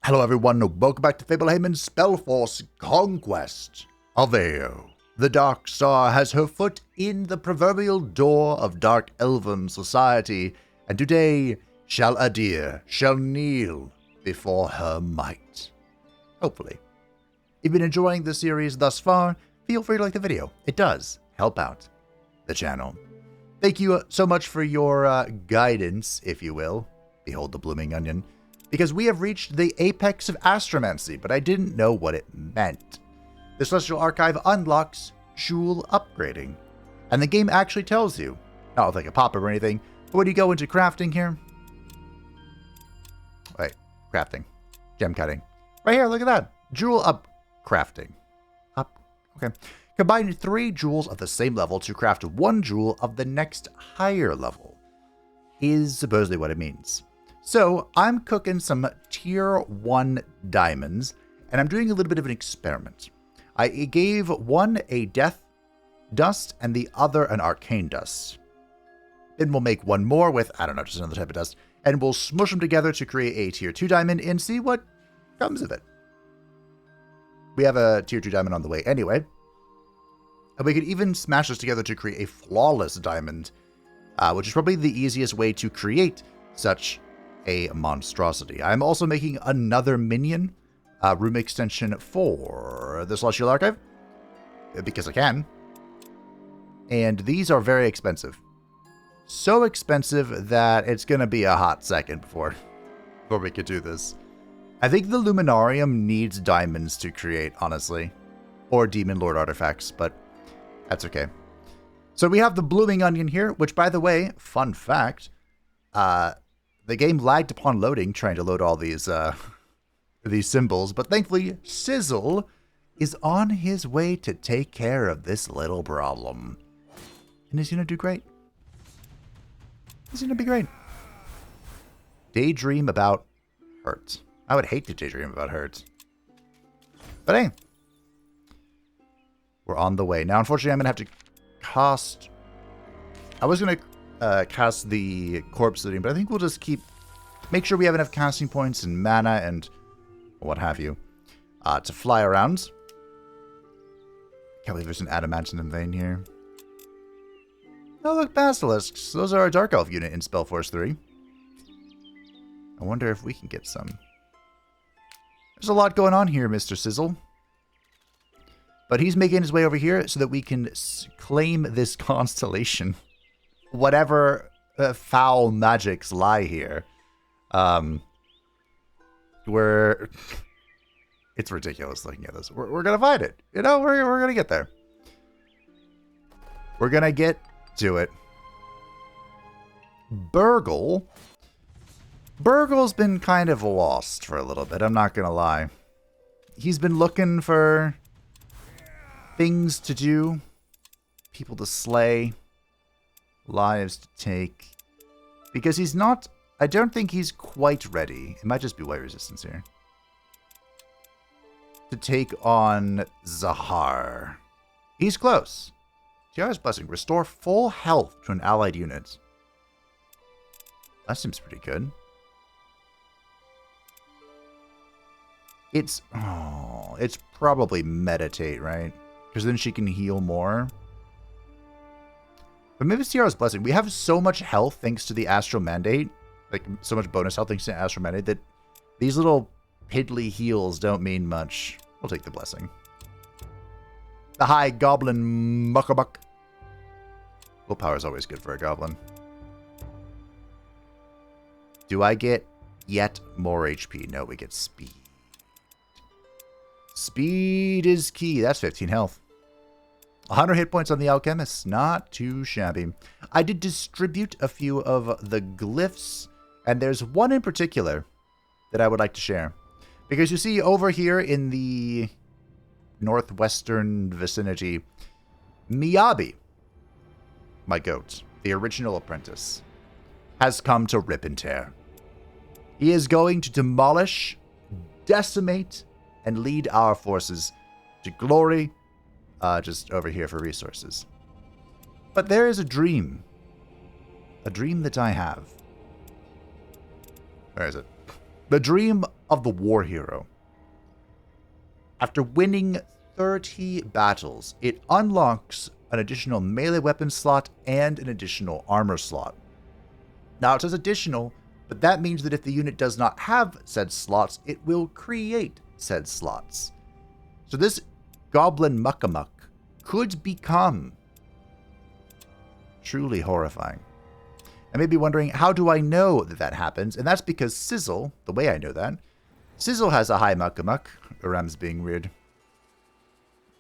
Hello everyone, welcome back to Fablehaven's Spellforce Conquest. Aveo. The Dark Star has her foot in the proverbial door of Dark Elven society, and today Shal'Adir shall kneel before her might. Hopefully. If you've been enjoying the series thus far, feel free to like the video. It does help out the channel. Thank you so much for your guidance, if you will. Behold the blooming onion. Because we have reached the apex of astromancy, but I didn't know what it meant. The Celestial Archive unlocks jewel upgrading. And the game actually tells you, not with like a pop-up or anything, but when you go into crafting here... Wait, crafting. Gem cutting. Right here, look at that. Jewel upcrafting. Okay. Combine 3 jewels of the same level to craft 1 jewel of the next higher level. Is supposedly what it means. So, I'm cooking some tier 1 diamonds, and I'm doing a little bit of an experiment. I gave one a death dust and the other an arcane dust. Then we'll make one more with, I don't know, just another type of dust, and we'll smush them together to create a tier 2 diamond and see what comes of it. We have a tier 2 diamond on the way anyway. And we could even smash this together to create a flawless diamond, which is probably the easiest way to create such a monstrosity. I'm also making another minion room extension for the Celestial Archive, because I can. And these are very expensive. So expensive that it's going to be a hot second before we could do this. I think the Luminarium needs diamonds to create, honestly. Or Demon Lord artifacts, but that's okay. So we have the blooming onion here, which, by the way, fun fact, the game lagged upon loading, trying to load all these symbols, but thankfully, Sizzle is on his way to take care of this little problem. And he's going to do great. He's going to be great. Daydream about hurt. I would hate to daydream about hurt. But hey. We're on the way. Now, unfortunately, I'm going to have to cast... I was going to cast the corpse looting, but I think we'll just make sure we have enough casting points and mana and what have you to fly around. Can't believe there's an adamantium vein here. Oh, look, basilisks. Those are our Dark Elf unit in Spellforce 3. I wonder if we can get some. There's a lot going on here, Mr. Sizzle. But he's making his way over here so that we can claim this constellation. Whatever foul magics lie here. It's ridiculous looking at this. We're going to find it. You know, we're going to get there. We're going to get to it. Burgle. Burgle's been kind of lost for a little bit. I'm not going to lie. He's been looking for things to do. People to slay. Lives to take. Because he's not... I don't think he's quite ready. It might just be white resistance here. To take on Zahar. He's close. Tiara's Blessing. Restore full health to an allied unit. That seems pretty good. It's probably Meditate, right? Because then she can heal more. But maybe it's Tiara's Blessing. We have so much health thanks to the Astral Mandate. Like, so much bonus health thanks to the Astral Mandate that these little piddly heals don't mean much. We'll take the Blessing. The High Goblin Muckabuck. Willpower is always good for a goblin. Do I get yet more HP? No, we get speed. Speed is key. That's 15 health. 100 hit points on the Alchemist. Not too shabby. I did distribute a few of the glyphs, and there's one in particular that I would like to share. Because you see over here in the northwestern vicinity, Miyabi, my goat, the original apprentice, has come to rip and tear. He is going to demolish, decimate, and lead our forces to glory, just over here for resources. But there is a dream that I have. Where is it? The dream of the War Hero. After winning 30 battles, it unlocks an additional melee weapon slot and an additional armor slot. Now it says additional, but that means that if the unit does not have said slots, it will create said slots. So this Goblin Muckamuck could become truly horrifying. I may be wondering, how do I know that that happens? And that's because Sizzle, the way I know that, Sizzle has a high Muckamuck. Ram's being weird.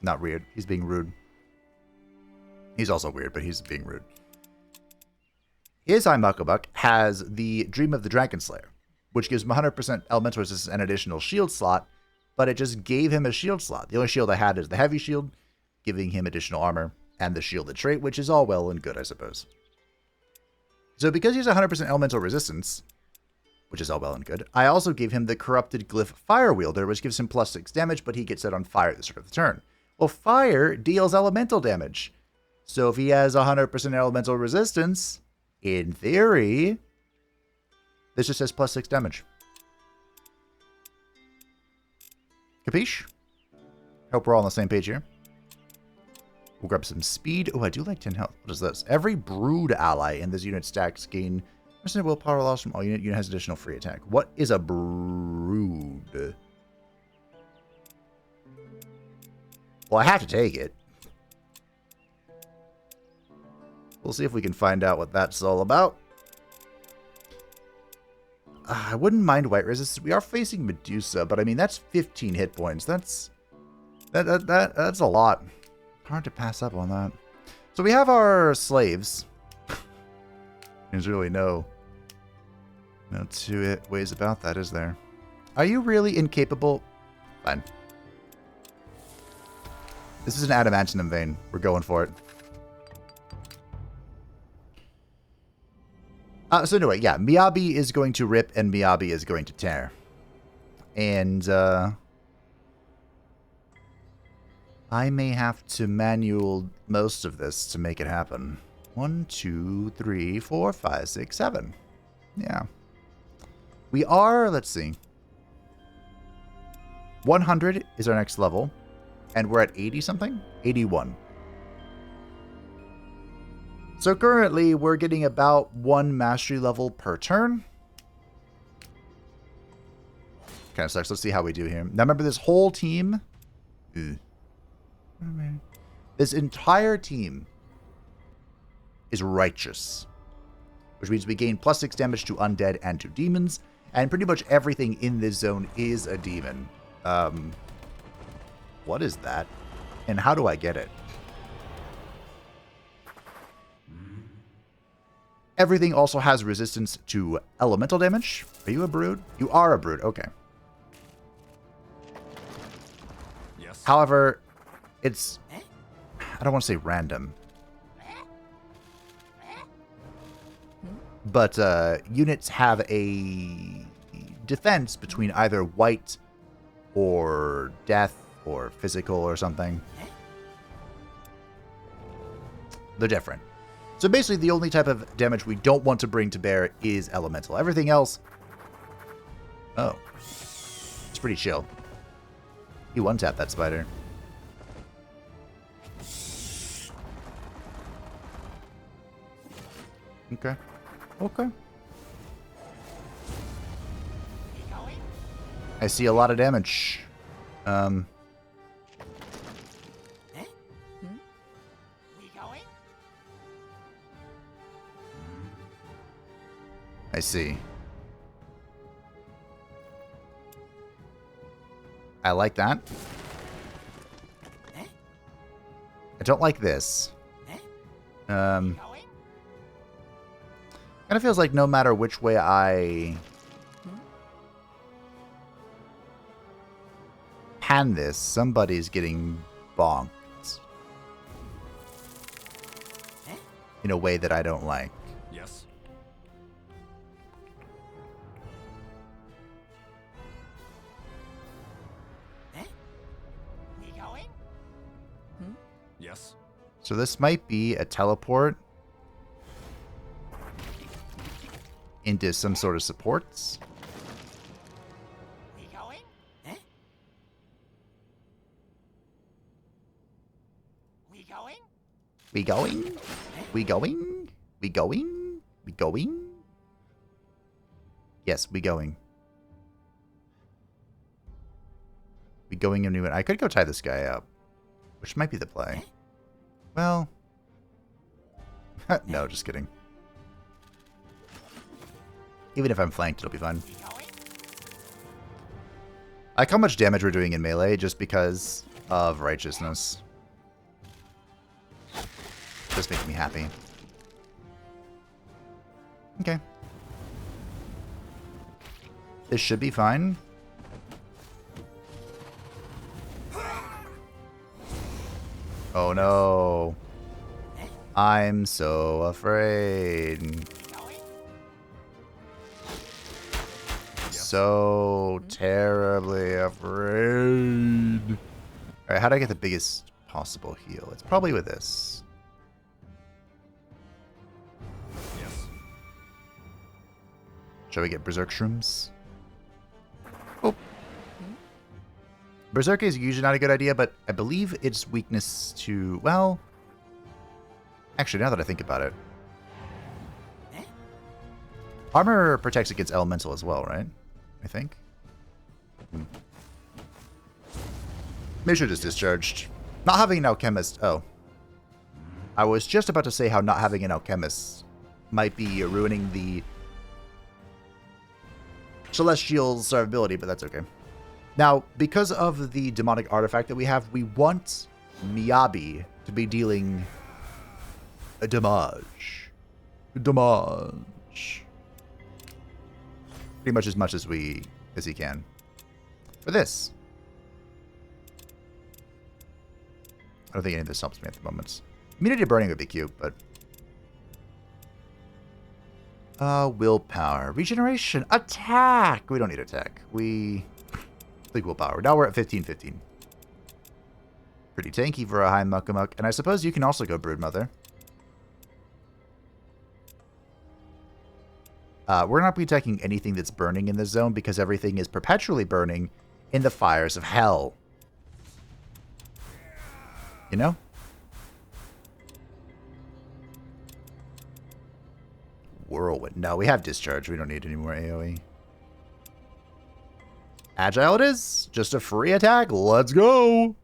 Not weird, he's being rude. He's also weird, but he's being rude. His high Muckamuck has the Dream of the Dragon Slayer, which gives him 100% elemental resistance and additional shield slot, but it just gave him a shield slot. The only shield I had is the heavy shield, giving him additional armor, and the shielded trait, which is all well and good, I suppose. So because he has 100% elemental resistance, which is all well and good, I also gave him the Corrupted Glyph Fire Wielder, which gives him +6 damage, but he gets set on fire at the start of the turn. Well, fire deals elemental damage. So if he has 100% elemental resistance, in theory, this just says +6 damage. Capiche? Hope we're all on the same page here. We'll grab some speed. Oh, I do like 10 health. What is this? Every brood ally in this unit stacks gain % willpower loss from all unit. Unit has additional free attack. What is a brood? Well, I have to take it. We'll see if we can find out what that's all about. I wouldn't mind white resistance. We are facing Medusa, but I mean, that's 15 hit points. That's a lot. Hard to pass up on that. So we have our slaves. There's really no two ways about that, is there? Are you really incapable? Fine. This is an adamantium vein. We're going for it. So anyway, yeah, Miyabi is going to rip and Miyabi is going to tear. And I may have to manual most of this to make it happen. 1, 2, 3, 4, 5, 6, 7. Yeah. We are, let's see. 100 is our next level. And we're at 80 something? 81. So currently, we're getting about 1 mastery level per turn. Kind of sucks. Let's see how we do here. Now remember, this whole team... This entire team is righteous. Which means we gain +6 damage to undead and to demons. And pretty much everything in this zone is a demon. What is that? And how do I get it? Everything also has resistance to elemental damage. Are you a brood? You are a brood. Okay. Yes. However, it's... I don't want to say random. But units have a defense between either white or death or physical or something. They're different. So basically, the only type of damage we don't want to bring to bear is elemental. Everything else... Oh. It's pretty chill. You one-tap that spider. Okay. Okay. I see a lot of damage. I see. I like that. I don't like this. Kind of feels like no matter which way I pan this, somebody's getting bonked in a way that I don't like. Yes. We going? Yes. So this might be a teleport into some sort of supports. We We going? We going? We going? We going? Yes, we going. We going into it. I could go tie this guy up, which might be the play. Well, no, just kidding. Even if I'm flanked, it'll be fine. I like how much damage we're doing in melee just because of righteousness. Just makes me happy. Okay. This should be fine. Oh no. I'm so afraid. So terribly afraid. Alright, how do I get the biggest possible heal? It's probably with this. Yes. Shall we get Berserk Shrooms? Oh. Berserk is usually not a good idea, but I believe its weakness to, well, actually, now that I think about it, armor protects against elemental as well, right? I think. Maybe should just discharged. Not having an alchemist. Oh. I was just about to say how not having an alchemist might be ruining the celestial survivability, but that's okay. Now, because of the demonic artifact that we have, we want Miyabi to be dealing a damage. Damage. Pretty much as he can. For this. I don't think any of this helps me at the moment. Immunity to burning would be cute, but willpower. Regeneration. Attack! We don't need attack. We think willpower. Now we're at 15-15. Pretty tanky for a high muck-a-muck. And I suppose you can also go Broodmother. We're not attacking anything that's burning in this zone because everything is perpetually burning in the fires of hell. You know? Whirlwind. No, we have discharge. We don't need any more AoE. Agile it is. Just a free attack. Let's go.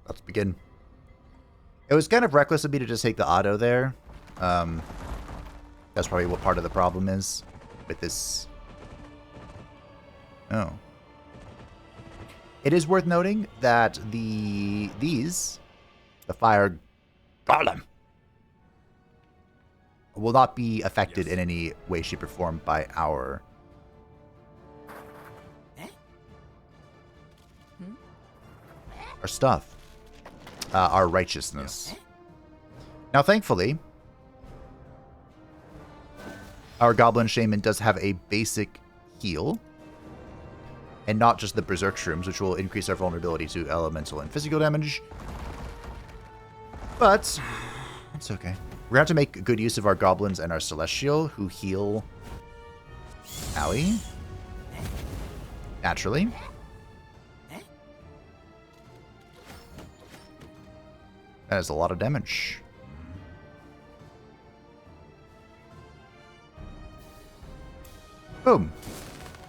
Let's begin. It was kind of reckless of me to just take the auto there. That's probably what part of the problem is with this. Oh. It is worth noting that the fire golem will not be affected in any way, shape, or form by our stuff. Our righteousness. Now, thankfully, our Goblin Shaman does have a basic heal, and not just the Berserk Shrooms, which will increase our vulnerability to elemental and physical damage. But it's okay. We're going to have to make good use of our Goblins and our Celestial, who heal Owie. Naturally. That is a lot of damage. Boom.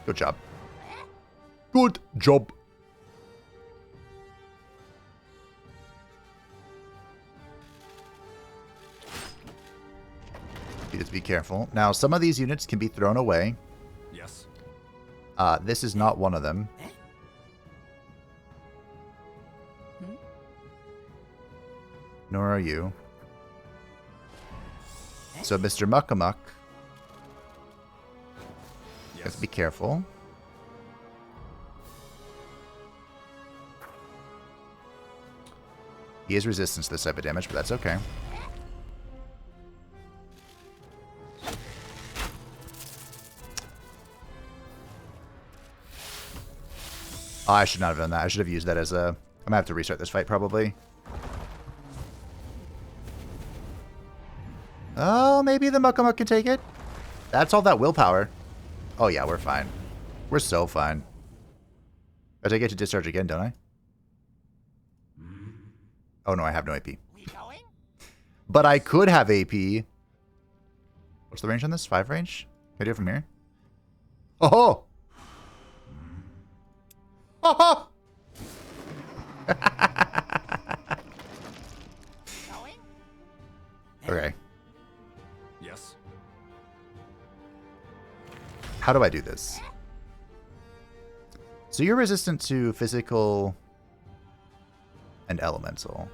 Good job. Good job. You have to be careful. Now, some of these units can be thrown away. Yes. This is not one of them. Nor are you. So, Mr. Muck-a-Muck. You have to be careful. He is resistant to this type of damage, but that's okay. Oh, I should not have done that. I should have used that as a... I'm gonna have to restart this fight, probably. Oh, maybe the Muck-a-Muck can take it. That's all that willpower. Oh, yeah, we're fine. We're so fine. But I get to discharge again, don't I? Oh no, I have no AP. But I could have AP. What's the range on this? 5 range? Can I do it from here? Oh! Oh! Okay. Yes. How do I do this? So you're resistant to physical and elemental.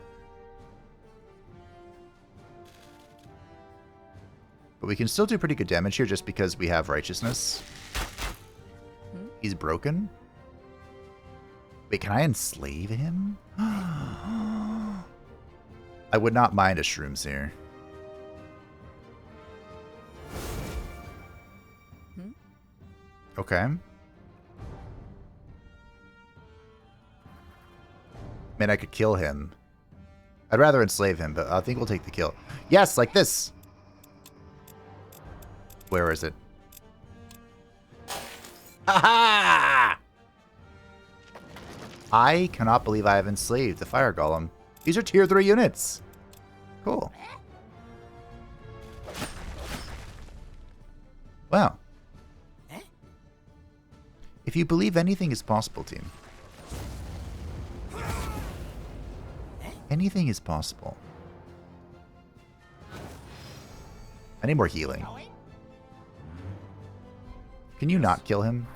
But we can still do pretty good damage here just because we have righteousness. He's broken. Wait, can I enslave him? I would not mind a shrooms here. Okay. Man, I could kill him. I'd rather enslave him, but I think we'll take the kill. Yes, like this. Where is it? Aha! I cannot believe I have enslaved the fire golem. These are tier 3 units. Cool. Wow. If you believe anything is possible, team. Anything is possible. I need more healing. Can you not kill him?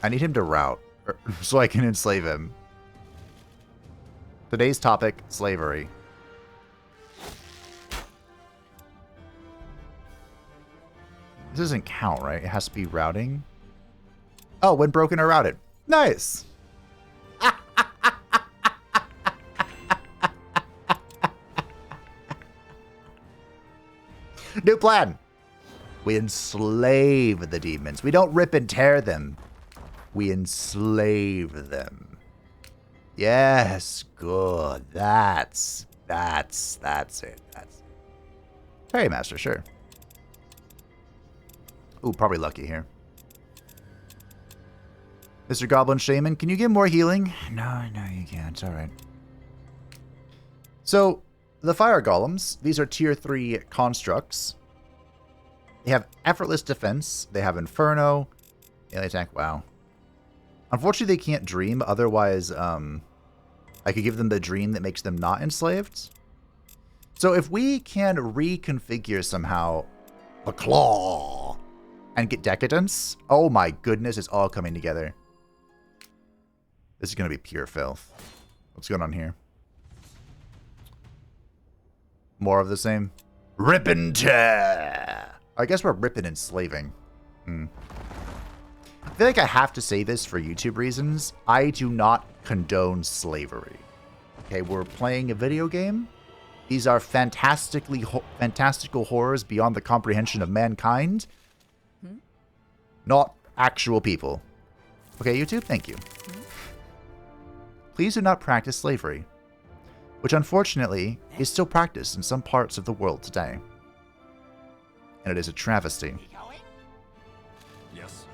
I need him to rout so I can enslave him. Today's topic, slavery. This doesn't count, right? It has to be routing. Oh, when broken or routed. Nice. New plan. We enslave the demons. We don't rip and tear them. We enslave them. Yes, good. That's it. That's Fairy Master, sure. Ooh, probably lucky here. Mr. Goblin Shaman, can you get more healing? No, you can't. It's alright. So, the Fire Golems, these are tier 3 constructs. They have effortless defense. They have Inferno. Melee attack. Wow. Unfortunately, they can't dream. Otherwise, I could give them the dream that makes them not enslaved. So if we can reconfigure somehow the claw and get decadence, oh my goodness, it's all coming together. This is going to be pure filth. What's going on here? More of the same. Rip and tear. I guess we're ripping and slaving. I feel like I have to say this for YouTube reasons. I do not condone slavery. Okay, we're playing a video game. These are fantastical horrors beyond the comprehension of mankind. Not actual people. Okay, YouTube, thank you. Please do not practice slavery, which unfortunately is still practiced in some parts of the world today. And it is a travesty. Yes.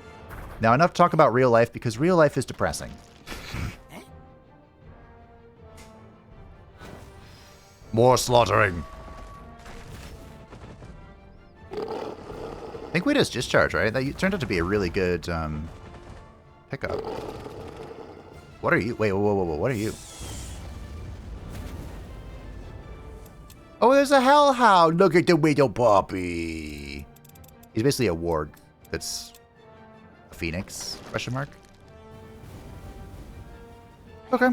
Now, enough talk about real life, because real life is depressing. More slaughtering. I think we just discharge, right? That turned out to be a really good pickup. What are you? Wait, whoa. What are you? Oh, there's a hellhound. Look at the little puppy. He's basically a warg that's a phoenix, question mark. Okay.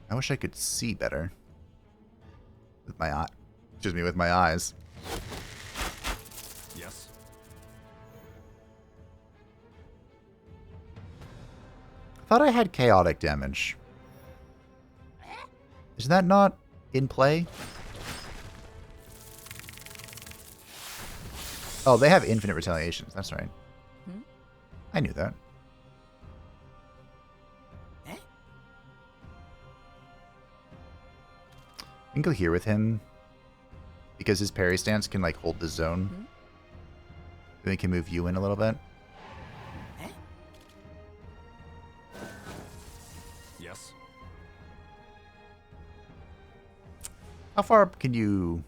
I wish I could see better. With my eye. Excuse me, with my eyes. Yes. I thought I had chaotic damage. Is that not in play? Oh, they have infinite retaliations. That's right. I knew that. We can go here with him. because his parry stance can like hold the zone. Then we can move you in a little bit. Yes. How far up can you...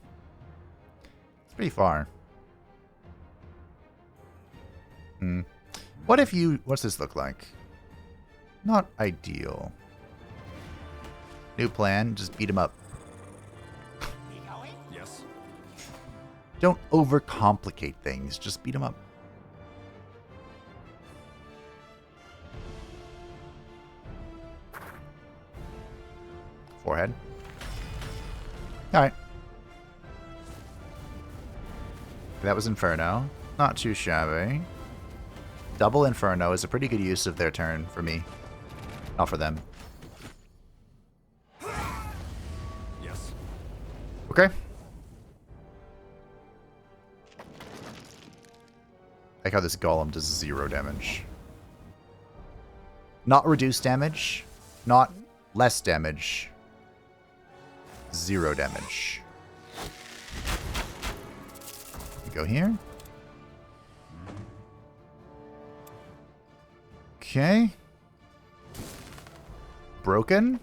It's pretty far. What if you... What's this look like? Not ideal. New plan, just beat him up. Yes. Don't overcomplicate things, just beat him up. Forehead. Alright. That was Inferno. Not too shabby. Double Inferno is a pretty good use of their turn for me. Not for them. Yes. Okay. Like how this golem does 0 damage. Not reduced damage. Not less damage. 0 damage. We go here. Okay. Broken?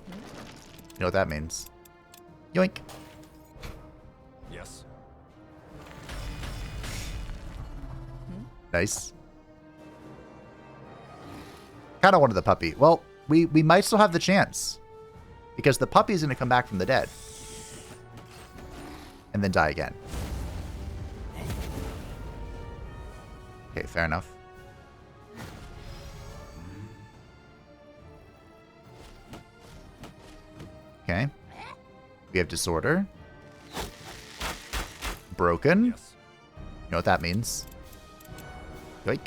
You know what that means. Yoink. Yes. Nice. Kind of wanted the puppy. Well, we might still have the chance. Because the puppy's going to come back from the dead. And then die again. Okay, fair enough. Okay. We have Disorder. Broken. Yes. You know what that means. Yoink.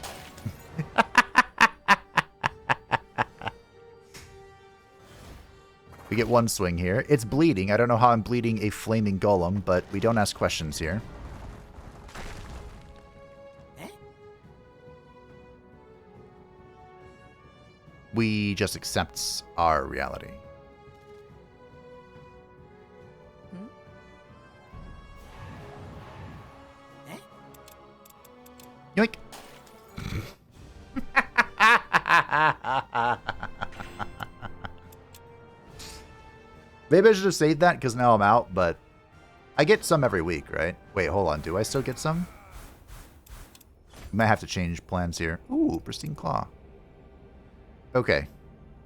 We get one swing here. It's bleeding. I don't know how I'm bleeding a flaming golem, but we don't ask questions here. We just accept our reality. Yoink. Maybe I should have saved that because now I'm out, but I get some every week, right? Wait, hold on. Do I still get some? Might have to change plans here. Ooh, Pristine Claw. Okay.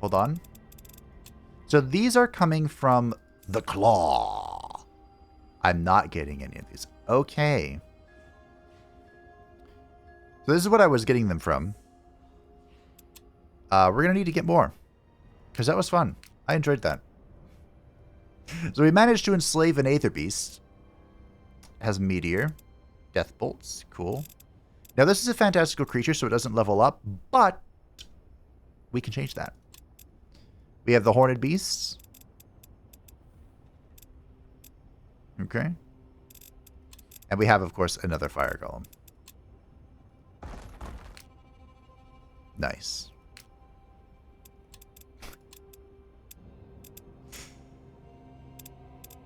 Hold on. So these are coming from the Claw. I'm not getting any of these. Okay. So this is what I was getting them from. We're going to need to get more. Because that was fun. I enjoyed that. So we managed to enslave an Aether Beast. It has Meteor. Death Bolts. Cool. Now this is a fantastical creature, so it doesn't level up. But we can change that. We have the Horned Beasts. Okay. And we have, of course, another Fire Golem. Nice.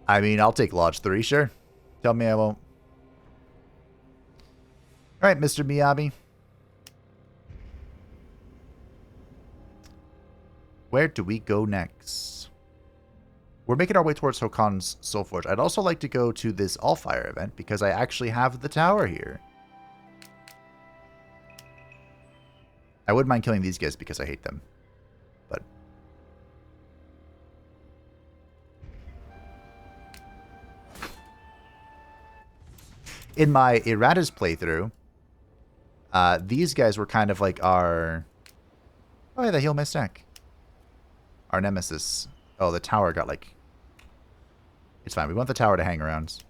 I mean, I'll take Lodge 3, sure. Tell me I won't. Alright, Mr. Miyabi. Where do we go next? We're making our way towards Hokan's Soulforge. I'd also like to go to this Allfire event because I actually have the tower here. I wouldn't mind killing these guys because I hate them. But in my Errata's playthrough, these guys were kind of like our... Oh, yeah, they heal my stack. Our nemesis. Oh, the tower got like... It's fine. We want the tower to hang around.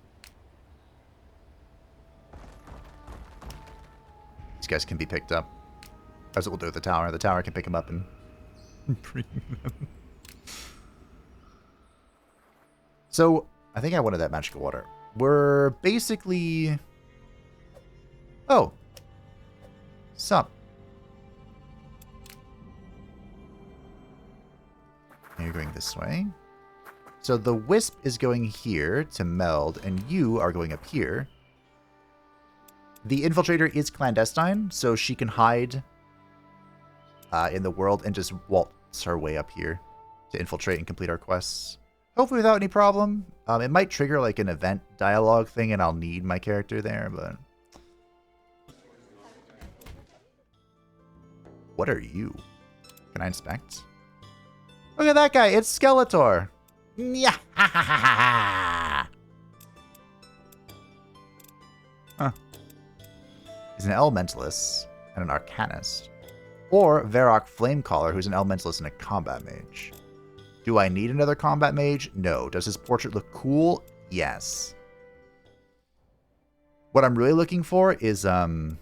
These guys can be picked up. That's what we'll do with the tower. The tower can pick them up and bring them. So, I think I wanted that magical water. We're basically... Oh. Sup. You're going this way. So the Wisp is going here to meld, and you are going up here. The Infiltrator is clandestine, so she can hide in the world and just waltz her way up here to infiltrate and complete our quests. Hopefully without any problem. It might trigger like an event dialogue thing, and I'll need my character there, but... What are you? Can I inspect? Look at that guy! It's Skeletor! Yeah! Huh. He's an Elementalist and an Arcanist. Or Varrock Flamecaller, who's an Elementalist and a Combat Mage. Do I need another Combat Mage? No. Does his portrait look cool? Yes. What I'm really looking for is, I've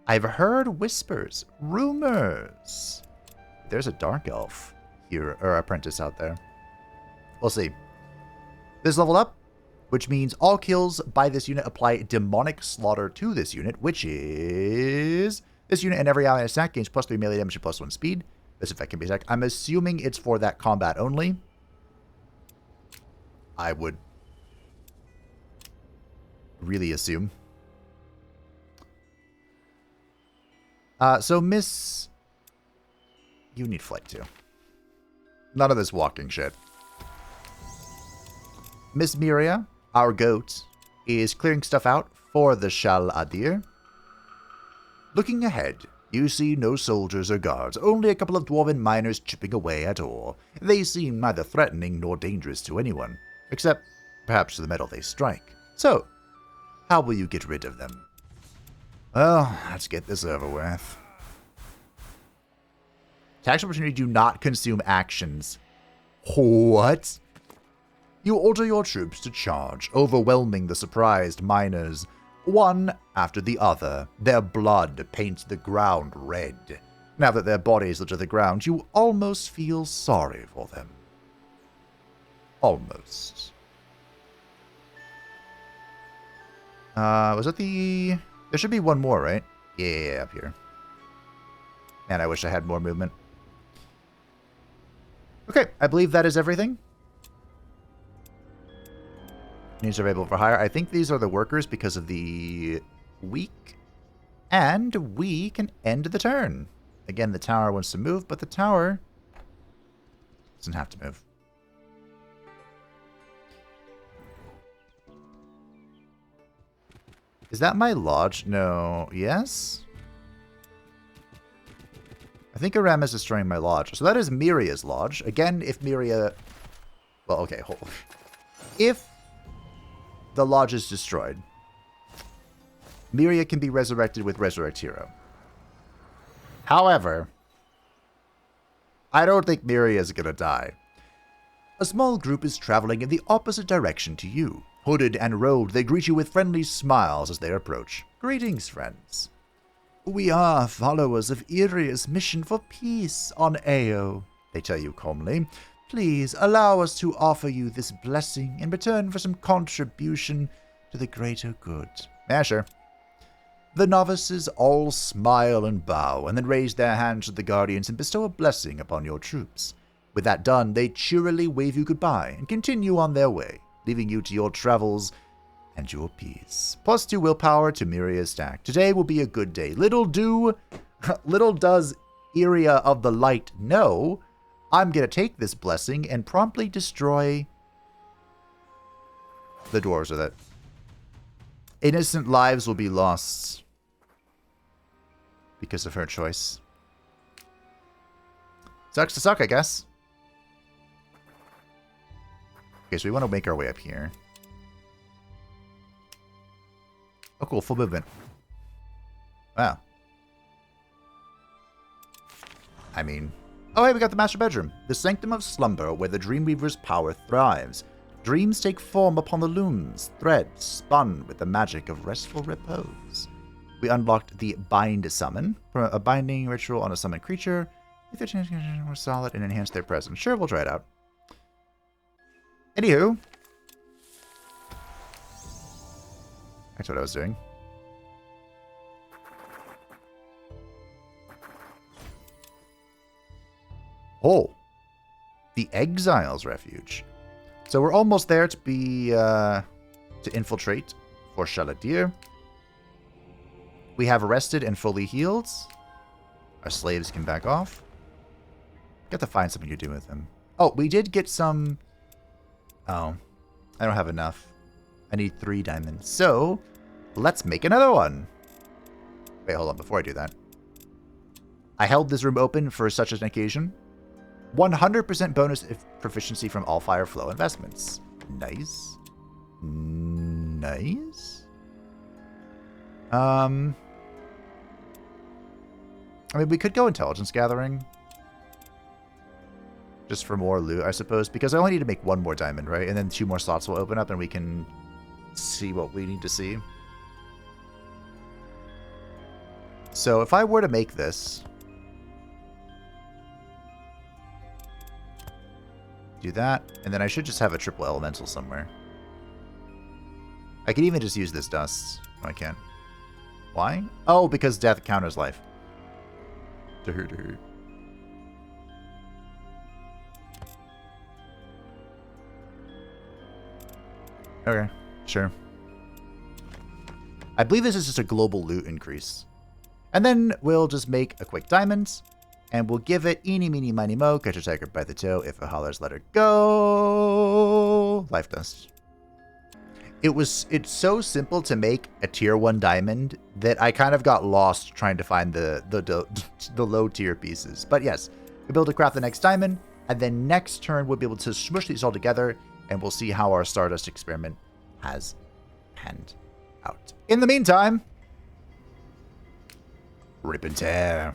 heard whispers, rumors. There's a Dark Elf here, or apprentice out there. We'll see. This leveled up, which means all kills by this unit apply Demonic Slaughter to this unit, which is... This unit and every ally attack gains +3 melee damage and +1 speed. This effect can be attacked. I'm assuming it's for that combat only. I would really assume. So Miss... You need flight too. None of this walking shit. Miss Miria, our goat, is clearing stuff out for the Shal'Adir. Looking ahead, you see no soldiers or guards, only a couple of dwarven miners chipping away at ore. They seem neither threatening nor dangerous to anyone, except perhaps to the metal they strike. So, how will you get rid of them? Well, let's get this over with. Tax opportunity do not consume actions. What? You order your troops to charge, overwhelming the surprised miners. One after the other, their blood paints the ground red. Now that their bodies litter the ground, you almost feel sorry for them. Almost. Was it the... There should be one more, right? Yeah, up here. Man, I wish I had more movement. Okay, I believe that is everything. Needs are available for hire. I think these are the workers because of the week. And we can end the turn. Again, the tower wants to move, but the tower doesn't have to move. Is that my lodge? No. Yes? I think Aram is destroying my lodge. So that is Miria's lodge. Again, if Miria... Well, okay, hold on. If the lodge is destroyed, Miria can be resurrected with Resurrect Hero. However, I don't think Miria is going to die. A small group is traveling in the opposite direction to you. Hooded and robed, they greet you with friendly smiles as they approach. Greetings, friends. We are followers of Iria's mission for peace on Ao, they tell you calmly. Please allow us to offer you this blessing in return for some contribution to the greater good. Yeah, sure. The novices all smile and bow, and then raise their hands to the guardians and bestow a blessing upon your troops. With that done, they cheerily wave you goodbye and continue on their way, leaving you to your travels and your peace. +2 willpower to Miria's stack. Today will be a good day. Little does Iria of the Light know, I'm going to take this blessing and promptly destroy the dwarves with it. Innocent lives will be lost because of her choice. Sucks to suck, I guess. Okay, so we want to make our way up here. Oh, cool. Full movement. Wow. I mean... Oh, hey, we got the master bedroom. The sanctum of slumber where the Dreamweaver's power thrives. Dreams take form upon the looms, threads spun with the magic of restful repose. We unlocked the Bind Summon, a binding ritual on a summoned creature. If their chances are more solid and enhance their presence. Sure, we'll try it out. Anywho. That's what I was doing. Oh. The Exile's Refuge. So we're almost there to be to infiltrate for Shal'Adir. We have arrested and fully healed. Our slaves can back off. Got to find something to do with them. Oh, we did get some. Oh, I don't have enough. I need 3 diamonds. So let's make another one. Wait, hold on. Before I do that, I held this room open for such an occasion. 100% bonus if proficiency from all fire flow investments. Nice. Nice. I mean, we could go intelligence gathering. Just for more loot, I suppose. Because I only need to make 1 more diamond, right? And then 2 more slots will open up and we can see what we need to see. So if I were to make this... do that, and then I should just have a triple elemental somewhere. I could even just use this dust. No, I can't. Why? Oh, because death counters life. Okay, sure. I believe this is just a global loot increase. And then we'll just make a quick diamond. And we'll give it eeny, meeny, miny, mo. Catch a tiger by the toe. If it hollers, let her go. Life dust. It's so simple to make a tier 1 diamond that I kind of got lost trying to find the low tier pieces. But yes, we'll be able to craft the next diamond. And then next turn, we'll be able to smush these all together. And we'll see how our Stardust experiment has panned out. In the meantime, rip and tear.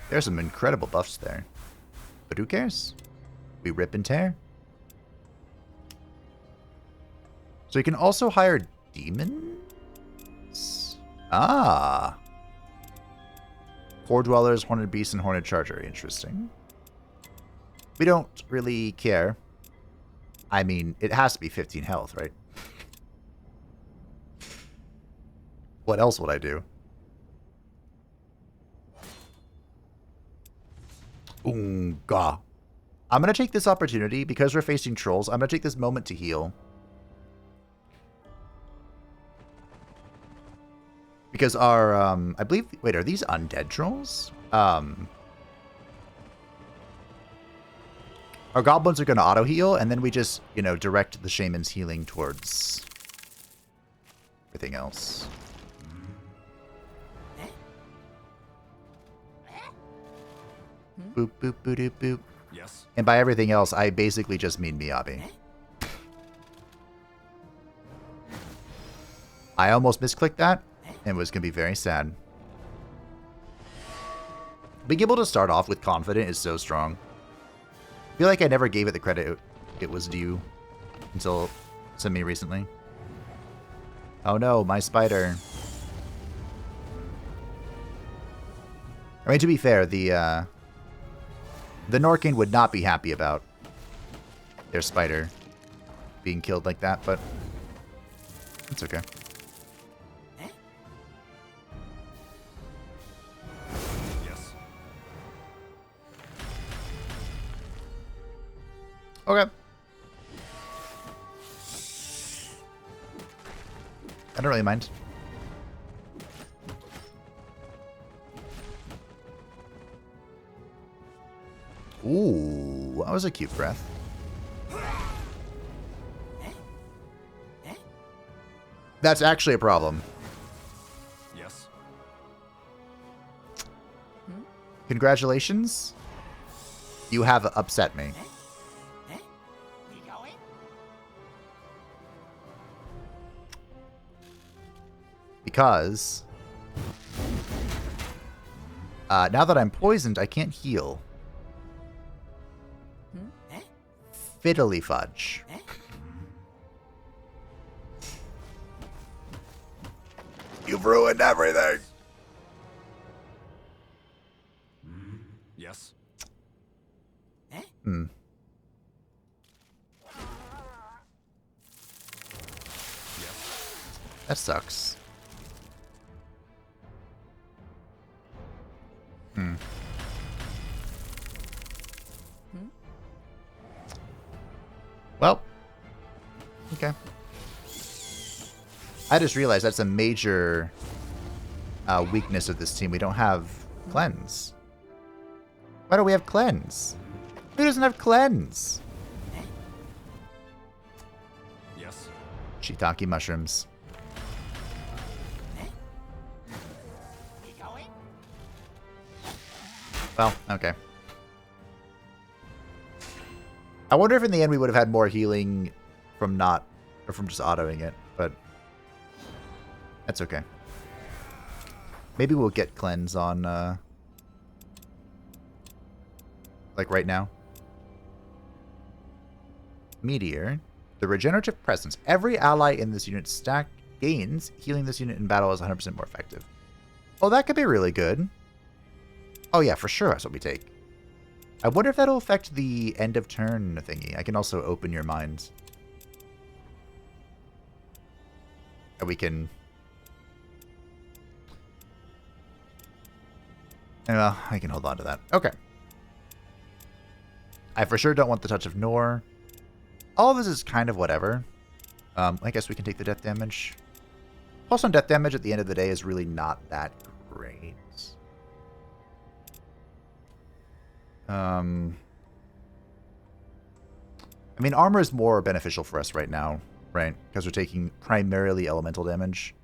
There's some incredible buffs there. But who cares? We rip and tear. So you can also hire demons? Ah. Core Dwellers, Horned Beast, and Horned Charger. Interesting. We don't really care. I mean, it has to be 15 health, right? What else would I do? Oonga. I'm going to take this opportunity, because we're facing trolls, I'm going to take this moment to heal. Because our, I believe, wait, are these undead trolls? Our goblins are going to auto-heal, and then we just, you know, direct the shaman's healing towards everything else. Boop, boop, boop, boop, boop. Yes. And by everything else, I basically just mean Miyabi. I almost misclicked that, and was going to be very sad. Being able to start off with confident is so strong. I feel like I never gave it the credit it was due until semi-recently. Oh no, my spider. I mean, to be fair, the Norcaine would not be happy about their spider being killed like that, but it's okay. Yes. Okay. I don't really mind. Ooh, that was a cute breath. That's actually a problem. Yes. Congratulations. You have upset me. Because now that I'm poisoned, I can't heal. Fiddly fudge. You've ruined everything. Yes. Hmm. Yes. That sucks. Hmm. Well. Okay. I just realized that's a major weakness of this team. We don't have cleanse. Why don't we have cleanse? Who doesn't have cleanse? Yes. Shiitake mushrooms. Well, okay. I wonder if in the end we would have had more healing from not, or from just autoing it, but that's okay. Maybe we'll get cleanse on, like right now. Meteor. The regenerative presence. Every ally in this unit stack gains. Healing this unit in battle is 100% more effective. Oh, that could be really good. Oh yeah, for sure that's what we take. I wonder if that'll affect the end of turn thingy. I can also open your minds. And we can... Well, I can hold on to that. Okay. I for sure don't want the touch of Nor. All of this is kind of whatever. I guess we can take the death damage. Plus on death damage at the end of the day is really not that great. I mean, armor is more beneficial for us right now, right? Because we're taking primarily elemental damage.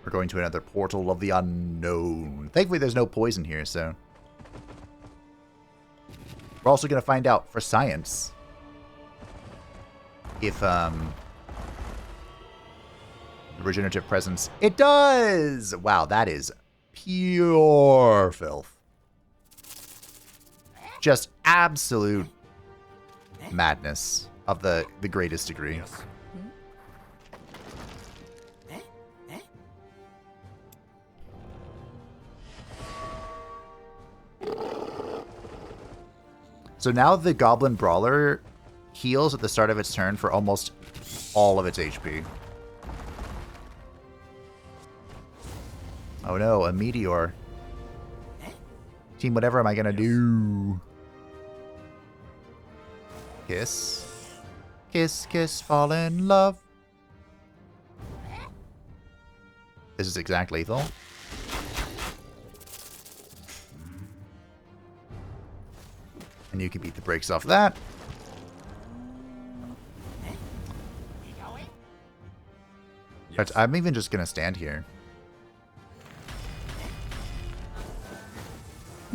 We're going to another portal of the unknown. Thankfully, there's no poison here, so... We're also going to find out for science if, regenerative presence. It does! Wow, that is pure filth. Just absolute madness of the greatest degree. Yes. So now the Goblin Brawler heals at the start of its turn for almost all of its HP. Oh no, a meteor. Team, whatever am I gonna do? Kiss. Kiss, kiss, fall in love. This is exact lethal. And you can beat the brakes off that. Yes. I'm even just gonna stand here.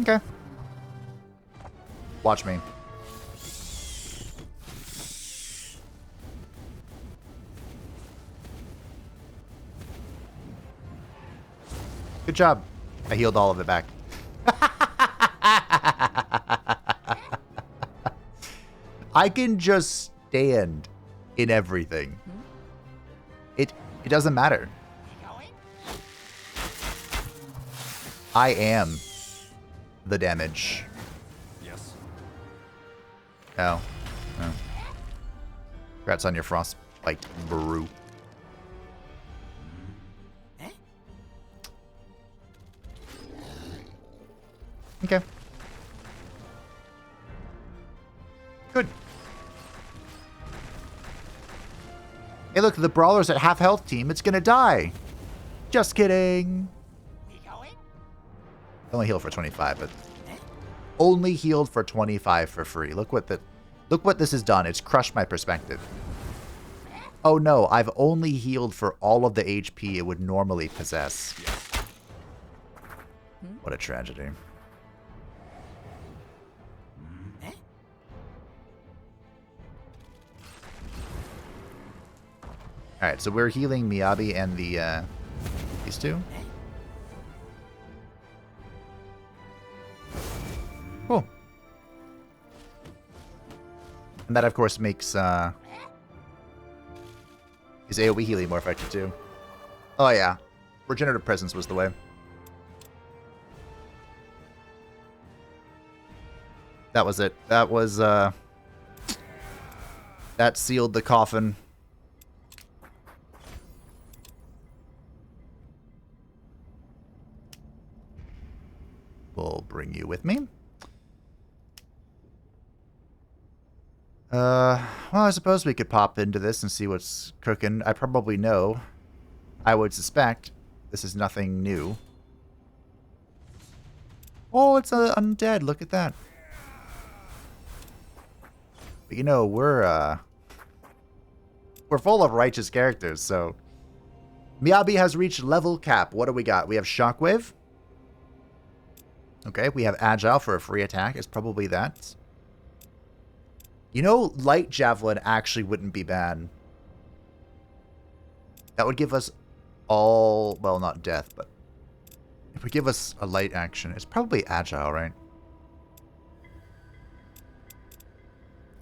Okay. Watch me. Good job. I healed all of it back. I can just stand in everything. It doesn't matter. I am the damage. Yes. Oh. Oh. Congrats on your frostbite brew. Okay. Good. Hey, look, the Brawler's at half health, team. It's gonna die. Just kidding. Only heal for 25, but only healed for 25 for free. Look what this has done. It's crushed my perspective. Oh no, I've only healed for all of the HP it would normally possess. Yes. What a tragedy. Alright, so we're healing Miyabi and the, these two. Cool. And that, of course, makes, his AoE healing more effective, too. Oh, yeah. Regenerative Presence was the way. That was it. That was, that sealed the coffin. We'll bring you with me. Well, I suppose we could pop into this and see what's cooking. I probably know. I would suspect this is nothing new. Oh, it's undead. Look at that. But you know, we're full of righteous characters, so Miyabi has reached level cap. What do we got? We have Shockwave. Okay, we have Agile for a free attack. It's probably that. You know, Light Javelin actually wouldn't be bad. That would give us all... Well, not death, but... It would give us a light action. It's probably Agile, right?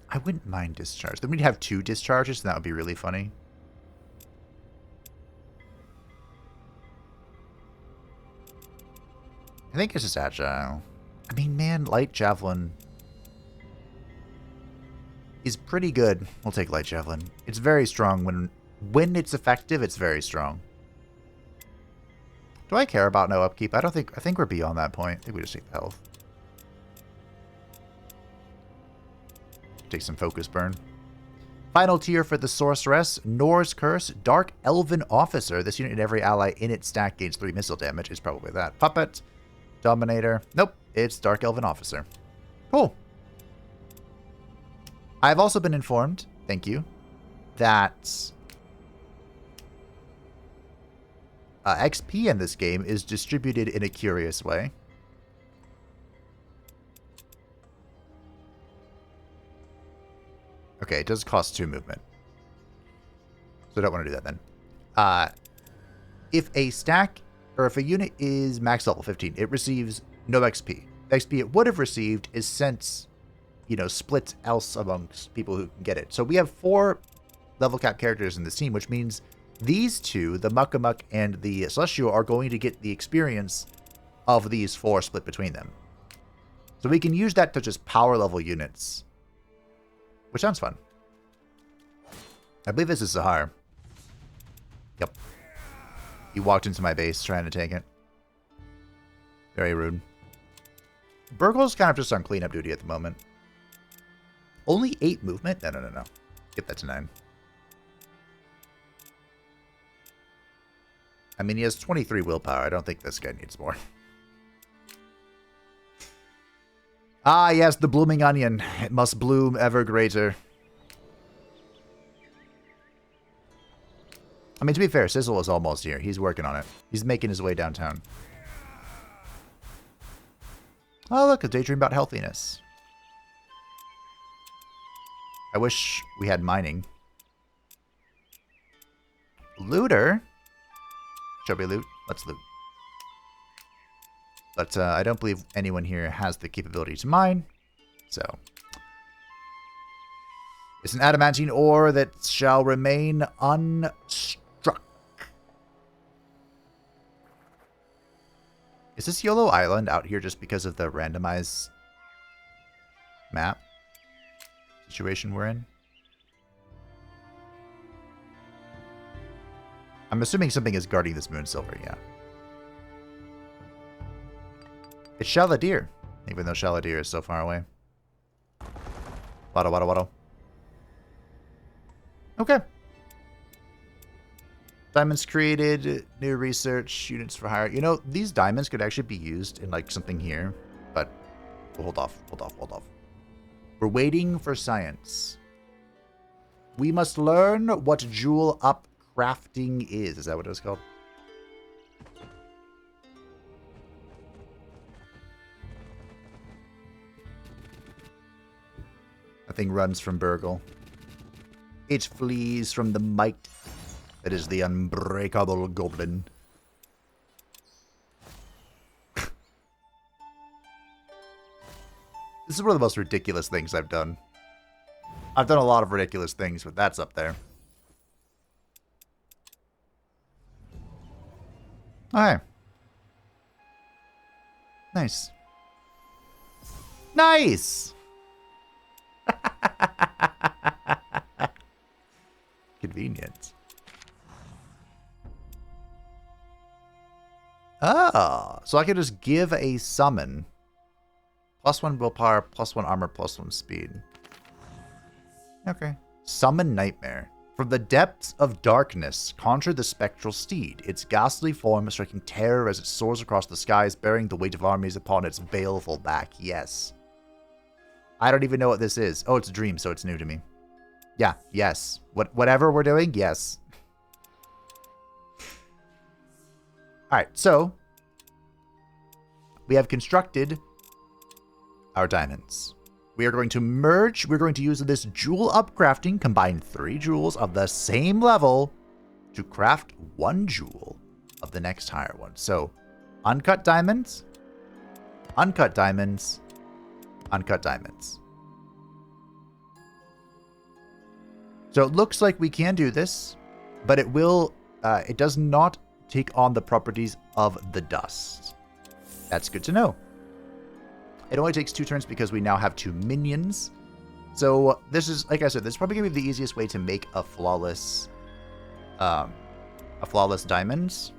I wouldn't mind Discharge. Then we'd have 2 Discharges, and that would be really funny. I think it's just Agile. I mean, man, Light Javelin is pretty good. We'll take Light Javelin. It's very strong. When it's effective, it's very strong. Do I care about no upkeep? I think we're beyond that point. I think we just take the health. Take some focus burn. Final tier for the Sorceress. Nor's Curse. Dark Elven Officer. This unit and every ally in its stack gains 3 missile damage. Is probably that. Puppet. Dominator. Nope. It's Dark Elven Officer. Cool. I've also been informed, thank you, that XP in this game is distributed in a curious way. Okay, it does cost 2 movement. So I don't want to do that then. If a stack, or if a unit is max level 15, it receives no XP. The XP it would have received is sent, you know, split else amongst people who can get it. So we have 4 level cap characters in this team, which means these 2, the Muckamuck and the Celestial, are going to get the experience of these 4 split between them. So we can use that to just power level units, which sounds fun. I believe this is Zahar. Yep. He walked into my base trying to take it. Very rude. Burgle's kind of just on cleanup duty at the moment. Only 8 movement? No. Get that to 9. I mean, he has 23 willpower. I don't think this guy needs more. Ah, yes, the blooming onion. It must bloom ever greater. I mean, to be fair, Sizzle is almost here. He's working on it. He's making his way downtown. Oh, look, a daydream about healthiness. I wish we had mining. Looter? Shall we loot? Let's loot. But I don't believe anyone here has the capability to mine. So. It's an adamantine ore that shall remain unstruck. Is this YOLO Island out here just because of the randomized map situation we're in? I'm assuming something is guarding this moon silver, yeah. It's Shal'Adir, even though Shal'Adir is so far away. Waddle. Okay. Diamonds created, new research, units for hire. You know, these diamonds could actually be used in like something here, but we'll hold off. We're waiting for science. We must learn what jewel upcrafting is. Is that what it was called? That thing runs from Burgle. It flees from the might that is the unbreakable goblin. This is one of the most ridiculous things I've done. I've done a lot of ridiculous things, but that's up there. Okay. Nice. Nice! Convenient. Oh, so I could just give a summon. +1 willpower, +1 armor, +1 speed. Okay. Summon Nightmare. From the depths of darkness, conjure the spectral steed, its ghastly form striking terror as it soars across the skies, bearing the weight of armies upon its baleful back. Yes. I don't even know what this is. Oh, it's a dream, so it's new to me. Yeah, yes. Whatever we're doing, yes. Alright, so we have constructed our diamonds. We are going to merge. We're going to use this jewel upcrafting, combine 3 jewels of the same level to craft 1 jewel of the next higher one. So, uncut diamonds, uncut diamonds, uncut diamonds. So it looks like we can do this, but it will, it does not take on the properties of the dust. That's good to know. It only takes 2 turns because we now have 2 minions. So this is, like I said, this is probably going to be the easiest way to make a flawless diamond.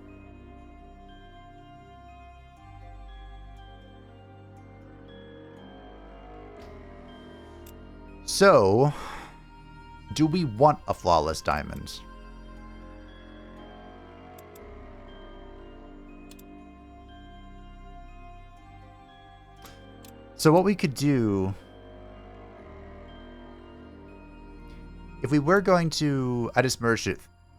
So, do we want a flawless diamond? So what we could do, if we were going to, I just merged it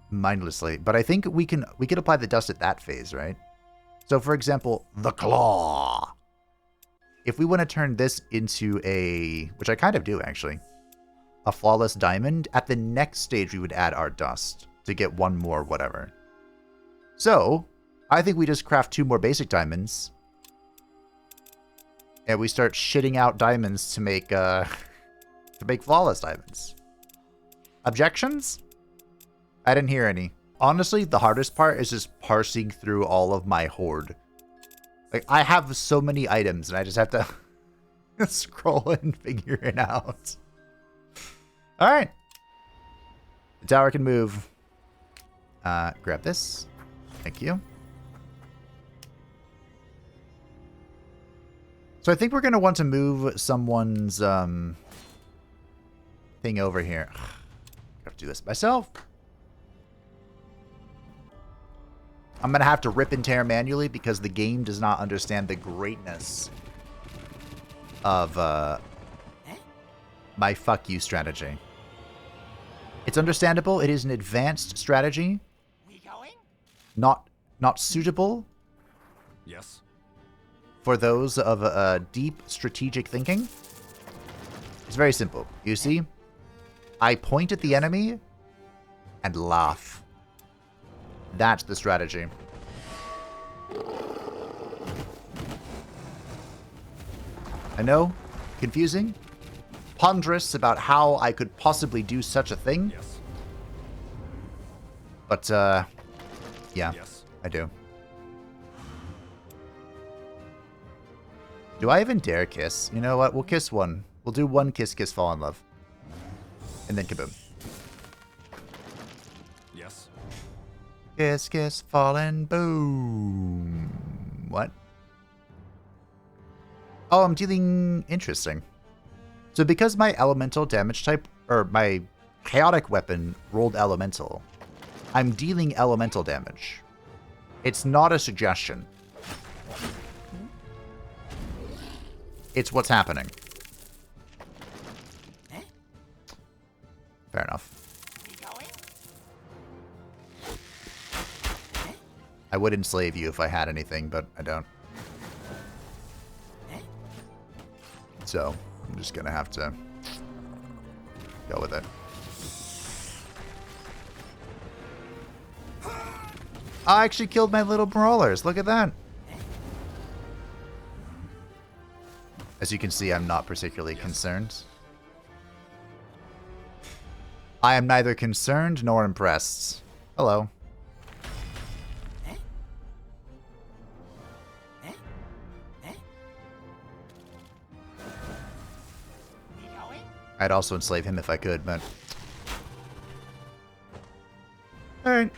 mindlessly, but I think we could apply the dust at that phase, right? So for example, the claw. If we want to turn this into a, which I kind of do actually, a flawless diamond, at the next stage we would add our dust to get 1 more whatever. So I think we just craft 2 more basic diamonds. And we start shitting out diamonds to make flawless diamonds. Objections? I didn't hear any. Honestly, the hardest part is just parsing through all of my hoard. Like, I have so many items, and I just have to scroll and figure it out. Alright. The tower can move. Grab this. Thank you. So I think we're going to want to move someone's thing over here. I have to do this myself. I'm going to have to rip and tear manually because the game does not understand the greatness of my fuck you strategy. It's understandable. It is an advanced strategy. We going? Not suitable. Yes. For those of deep strategic thinking. It's very simple. You see, I point at the enemy and laugh. That's the strategy. I know, confusing, ponderous about how I could possibly do such a thing. Yes. But, yeah, Yes. I do. Do I even dare kiss? You know what? We'll kiss one. We'll do 1 kiss, kiss, fall in love. And then kaboom. Yes. Kiss, kiss, fall and boom. What? Oh, I'm dealing... Interesting. So because my elemental damage type, or my chaotic weapon rolled elemental, I'm dealing elemental damage. It's not a suggestion. It's what's happening. Fair enough. I would enslave you if I had anything, but I don't. So, I'm just gonna have to go with it. I actually killed my little brawlers. Look at that. As you can see, I'm not particularly concerned. I am neither concerned nor impressed. Hello. I'd also enslave him if I could, but... Alright.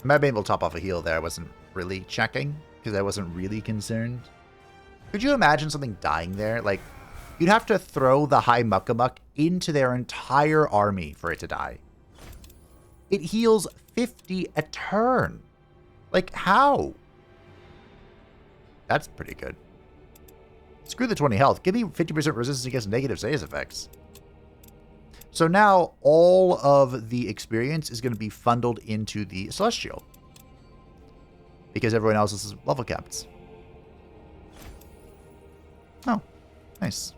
I might be able to top off a heal there. I wasn't really checking because I wasn't really concerned. Could you imagine something dying there? Like, you'd have to throw the High Muckamuck into their entire army for it to die. It heals 50 a turn. Like, how? That's pretty good. Screw the 20 health. Give me 50% resistance against negative phase effects. So now all of the experience is going to be funneled into the Celestial. Because everyone else is level capped. Oh, nice.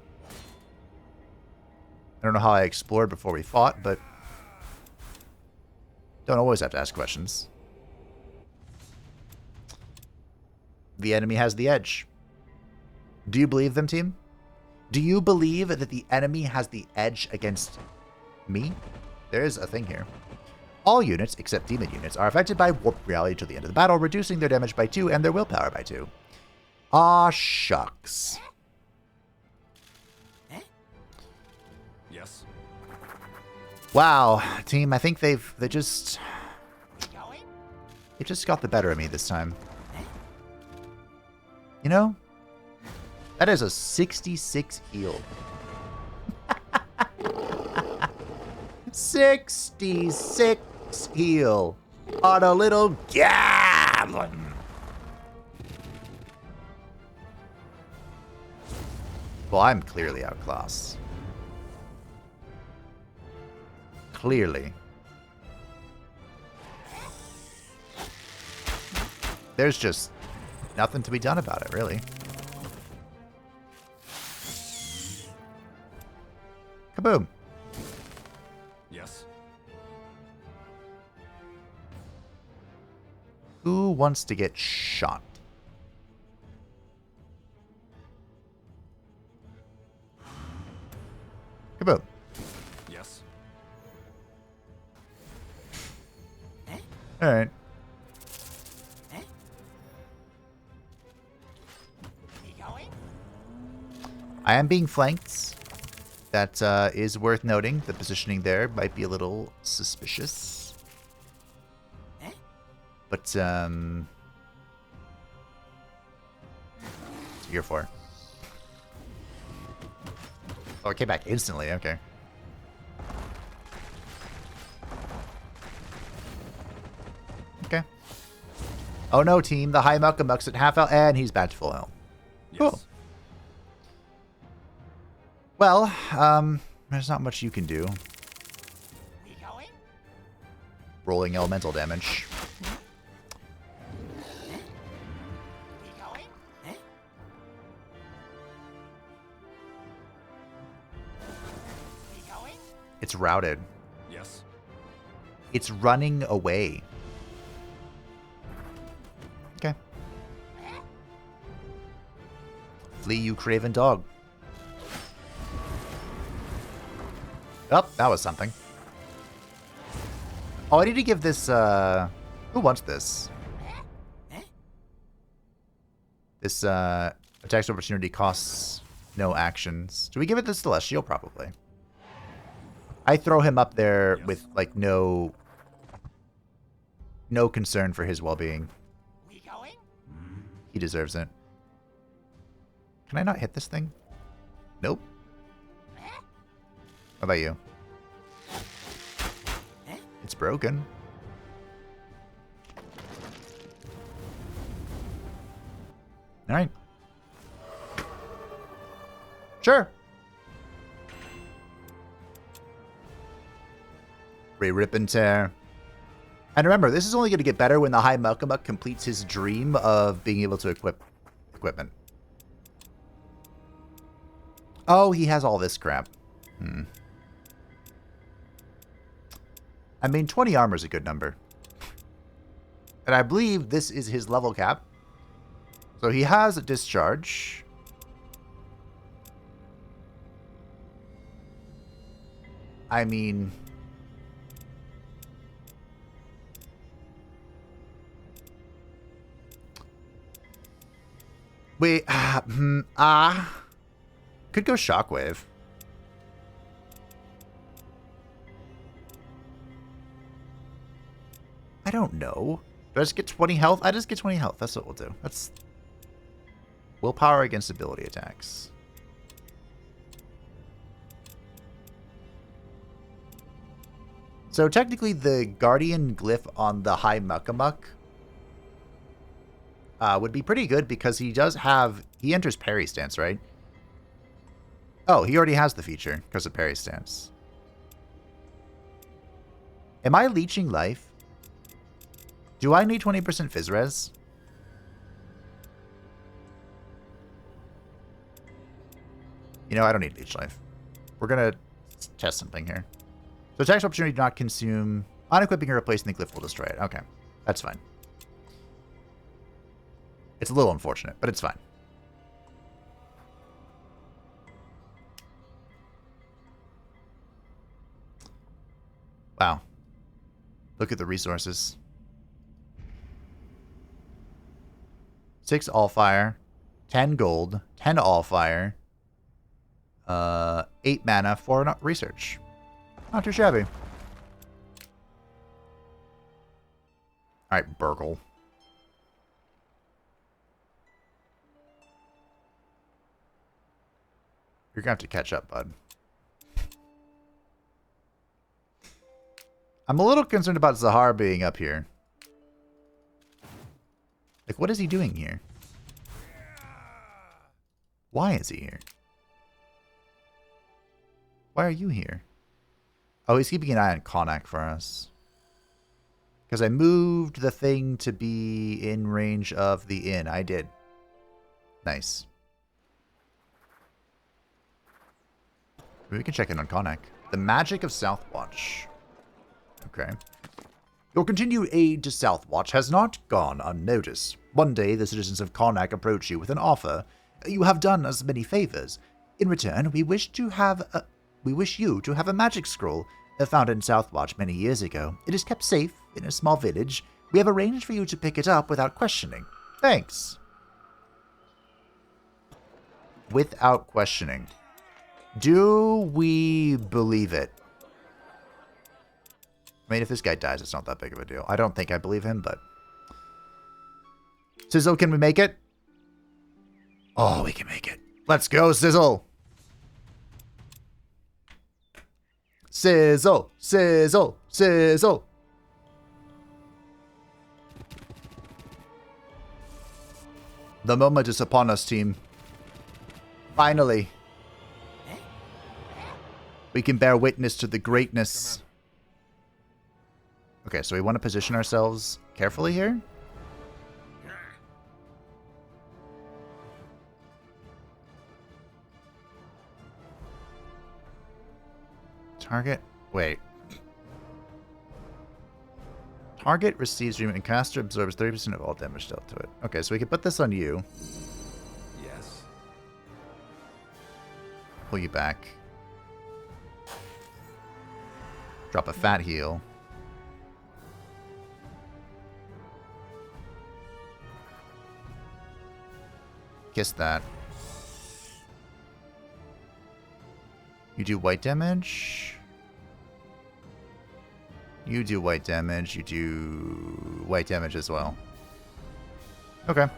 I don't know how I explored before we fought, but don't always have to ask questions. The enemy has the edge. Do you believe them, team? Do you believe that the enemy has the edge against me? There is a thing here. All units, except demon units, are affected by warp reality till the end of the battle, reducing their damage by 2 and their willpower by 2. Aw, shucks. Yes. Wow, team, I think they just got the better of me this time. You know? That is a 66 heal. 66 heal on a little goblin. Well, I'm clearly outclassed. Clearly. There's just nothing to be done about it, really. Kaboom. Yes. Who wants to get shot? Kaboom. Yes. Alright. I am being flanked. That is worth noting. The positioning there might be a little suspicious. But, what's it here for? Oh, it came back instantly. Okay. Okay. Oh no, team. The High Muckamuck's at half health, and he's back to full health. Yes. Cool. Well, there's not much you can do. Rolling elemental damage. It's routed. Yes. It's running away. Okay. Flee, you craven dog. Oh, that was something. Oh, I need to give this, who wants this? This, attacks opportunity costs no actions. Do we give it the Celestial? Probably. I throw him up there Yes. with, like, no concern for his well-being. He deserves it. Can I not hit this thing? Nope. How about you? It's broken. Alright. Sure. Rip and tear. And remember, this is only going to get better when the High Muckamuck completes his dream of being able to equip equipment. Oh, he has all this crap. I mean, 20 armor is a good number. And I believe this is his level cap. So he has a discharge. I mean... Wait, could go Shockwave. I don't know. Do I just get 20 health? I just get 20 health. That's what we'll do. That's willpower against ability attacks. So technically the Guardian glyph on the High Muckamuck would be pretty good because he does have... He enters parry stance, right? Oh, he already has the feature because of parry stance. Am I leeching life? Do I need 20% Fizz Res? You know, I don't need leech life. We're going to test something here. So attacks opportunity do not consume. Unequipping or replacing the glyph will destroy it. Okay, that's fine. It's a little unfortunate, but it's fine. Wow. Look at the resources. 6 all fire, 10 gold, 10 all fire, 8 mana for research. Not too shabby. Alright, Burgle. You're gonna have to catch up, bud. I'm a little concerned about Zahar being up here. Like, what is he doing here? Why is he here? Why are you here? Oh, he's keeping an eye on Connacht for us. Because I moved the thing to be in range of the inn. I did. Nice. Maybe we can check in on Connacht. The magic of Southwatch. Okay. Your continued aid to Southwatch has not gone unnoticed. One day, the citizens of Connacht approach you with an offer. You have done us many favors. In return, we wish you to have a magic scroll found in Southwatch many years ago. It is kept safe in a small village. We have arranged for you to pick it up without questioning. Thanks. Without questioning. Do we believe it? I mean, if this guy dies, it's not that big of a deal. I don't think I believe him, but... Sizzle, can we make it? Oh, we can make it. Let's go, Sizzle! Sizzle! Sizzle! Sizzle! The moment is upon us, team. Finally. We can bear witness to the greatness. Okay, so we want to position ourselves carefully here. Target. Wait. Target receives treatment and caster absorbs 30% of all damage dealt to it. Okay, so we can put this on you. Yes. Pull you back. Drop a fat heal. Kiss that. You do white damage. You do white damage. You do white damage as well. Okay.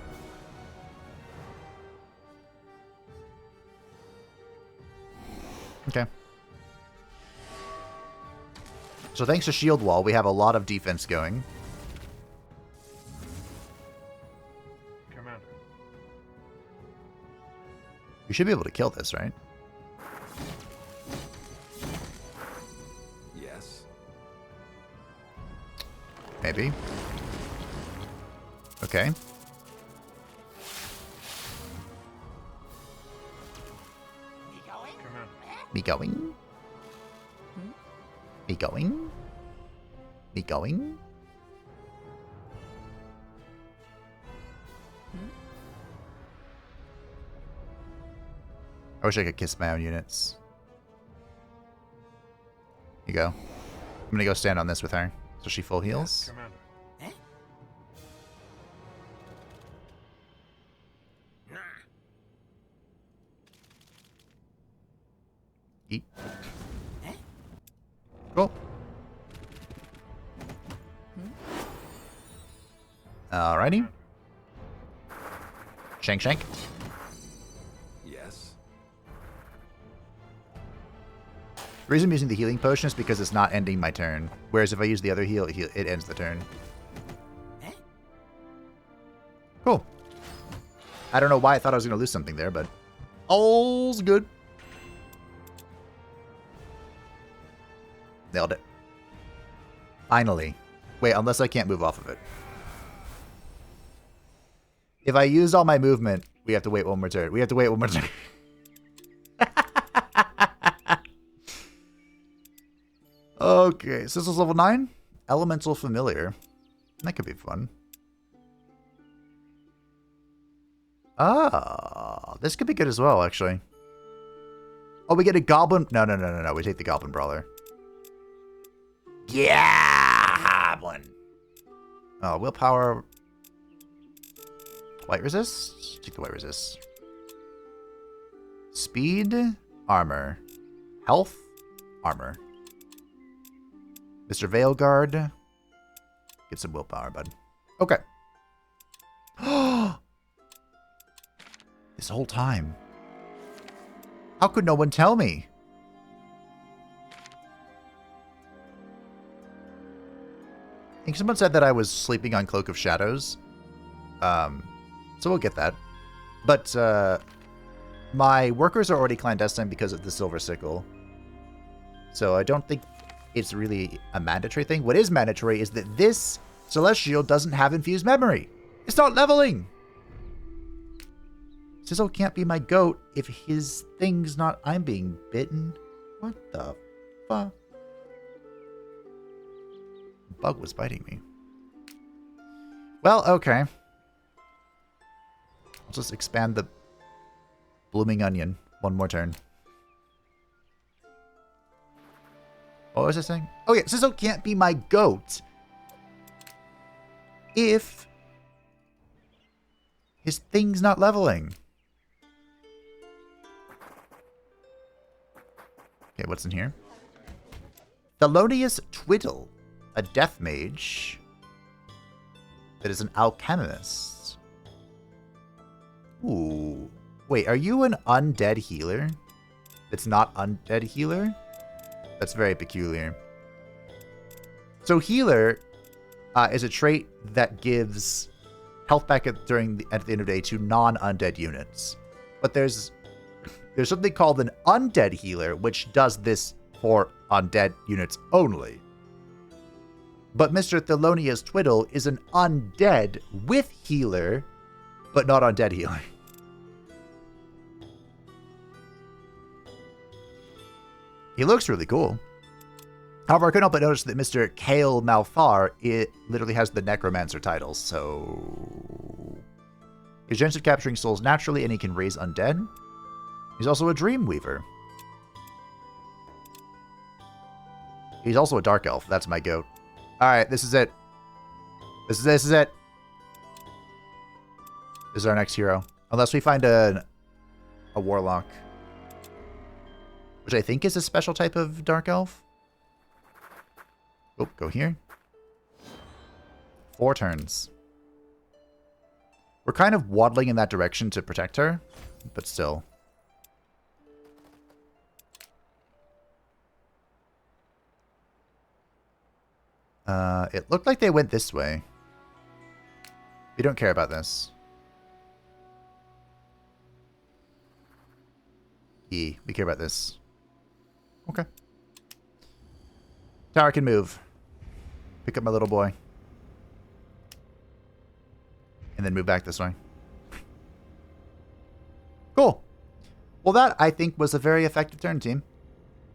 Okay. So thanks to Shield Wall, we have a lot of defense going. Commander. You should be able to kill this, right? Yes. Maybe. Okay. Me going? Me going? Me going? I wish I could kiss my own units. You go. I'm gonna go stand on this with her. So she full heals. Yes, Commander. Eat. Cool. Alrighty. Shank, shank. Yes. The reason I'm using the healing potion is because it's not ending my turn. Whereas if I use the other heal, it ends the turn. Cool. I don't know why I thought I was going to lose something there, but all's good. Nailed it. Finally. Wait, unless I can't move off of it. If I used all my movement, we have to wait one more turn. We have to wait one more turn. Okay, Sizzle's level 9. Elemental Familiar. That could be fun. Ah, this could be good as well, actually. Oh, we get a Goblin. No. We take the Goblin Brawler. Yeah, Goblin. Oh, willpower. White resist? Take the white resist. Speed, armor. Health, armor. Mr. Veilguard. Get some willpower, bud. Okay. This whole time. How could no one tell me? I think someone said that I was sleeping on Cloak of Shadows. So we'll get that. But my workers are already clandestine because of the Silver Sickle. So I don't think it's really a mandatory thing. What is mandatory is that this Celestial doesn't have infused memory. It's not leveling. Sizzle can't be my goat if his thing's not... I'm being bitten. What the fuck? Bug was biting me. Well, okay. I'll just expand the blooming onion one more turn. What was I saying? Oh yeah, Sizzle can't be my goat if his thing's not leveling. Okay, what's in here? Thelonious Twiddle, a death mage that is an alchemist. Ooh. Wait, are you an undead healer? It's not undead healer? That's very peculiar. So healer is a trait that gives health back at the end of the day to non-undead units. But there's something called an undead healer, which does this for undead units only. But Mr. Thelonious Twiddle is an undead with healer, but not undead healer. He looks really cool. However, I couldn't help but notice that Mr. Kale Malthar, it literally has the Necromancer title, so... His chance of capturing souls naturally, and he can raise undead. He's also a Dreamweaver. He's also a Dark Elf. That's my goat. Alright, this is it. This is it. This is our next hero. Unless we find a Warlock. Which I think is a special type of Dark Elf. Oh, go here. 4 turns. We're kind of waddling in that direction to protect her, but still. It looked like they went this way. We don't care about this. We care about this. Okay. Tower can move. Pick up my little boy. And then move back this way. Cool. Well, that, I think, was a very effective turn, team.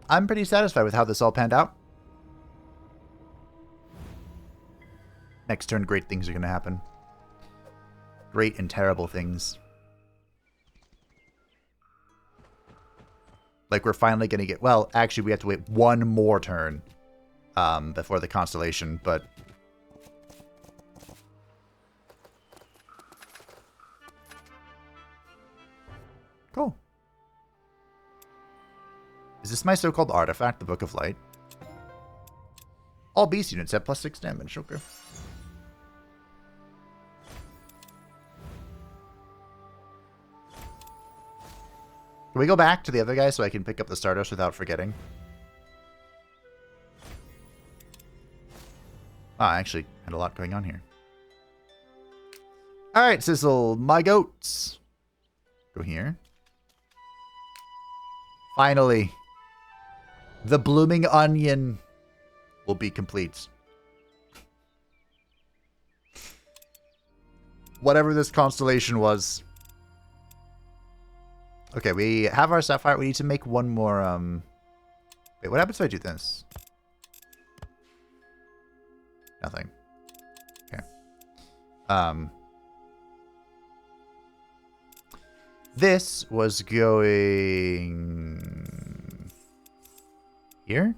I'm pretty satisfied with how this all panned out. Next turn, great things are going to happen. Great and terrible things. Like, we're finally going to get... Well, actually, we have to wait one more turn before the Constellation, but... Cool. Is this my so-called artifact, the Book of Light? All beast units have +6 damage. Okay. Can we go back to the other guy so I can pick up the Stardust without forgetting? Oh, I actually had a lot going on here. Alright, Sizzle, my goats. Go here. Finally. The blooming onion will be complete. Whatever this constellation was. Okay, we have our sapphire. We need to make one more, Wait, what happens if I do this? Nothing. Okay. This was going... here?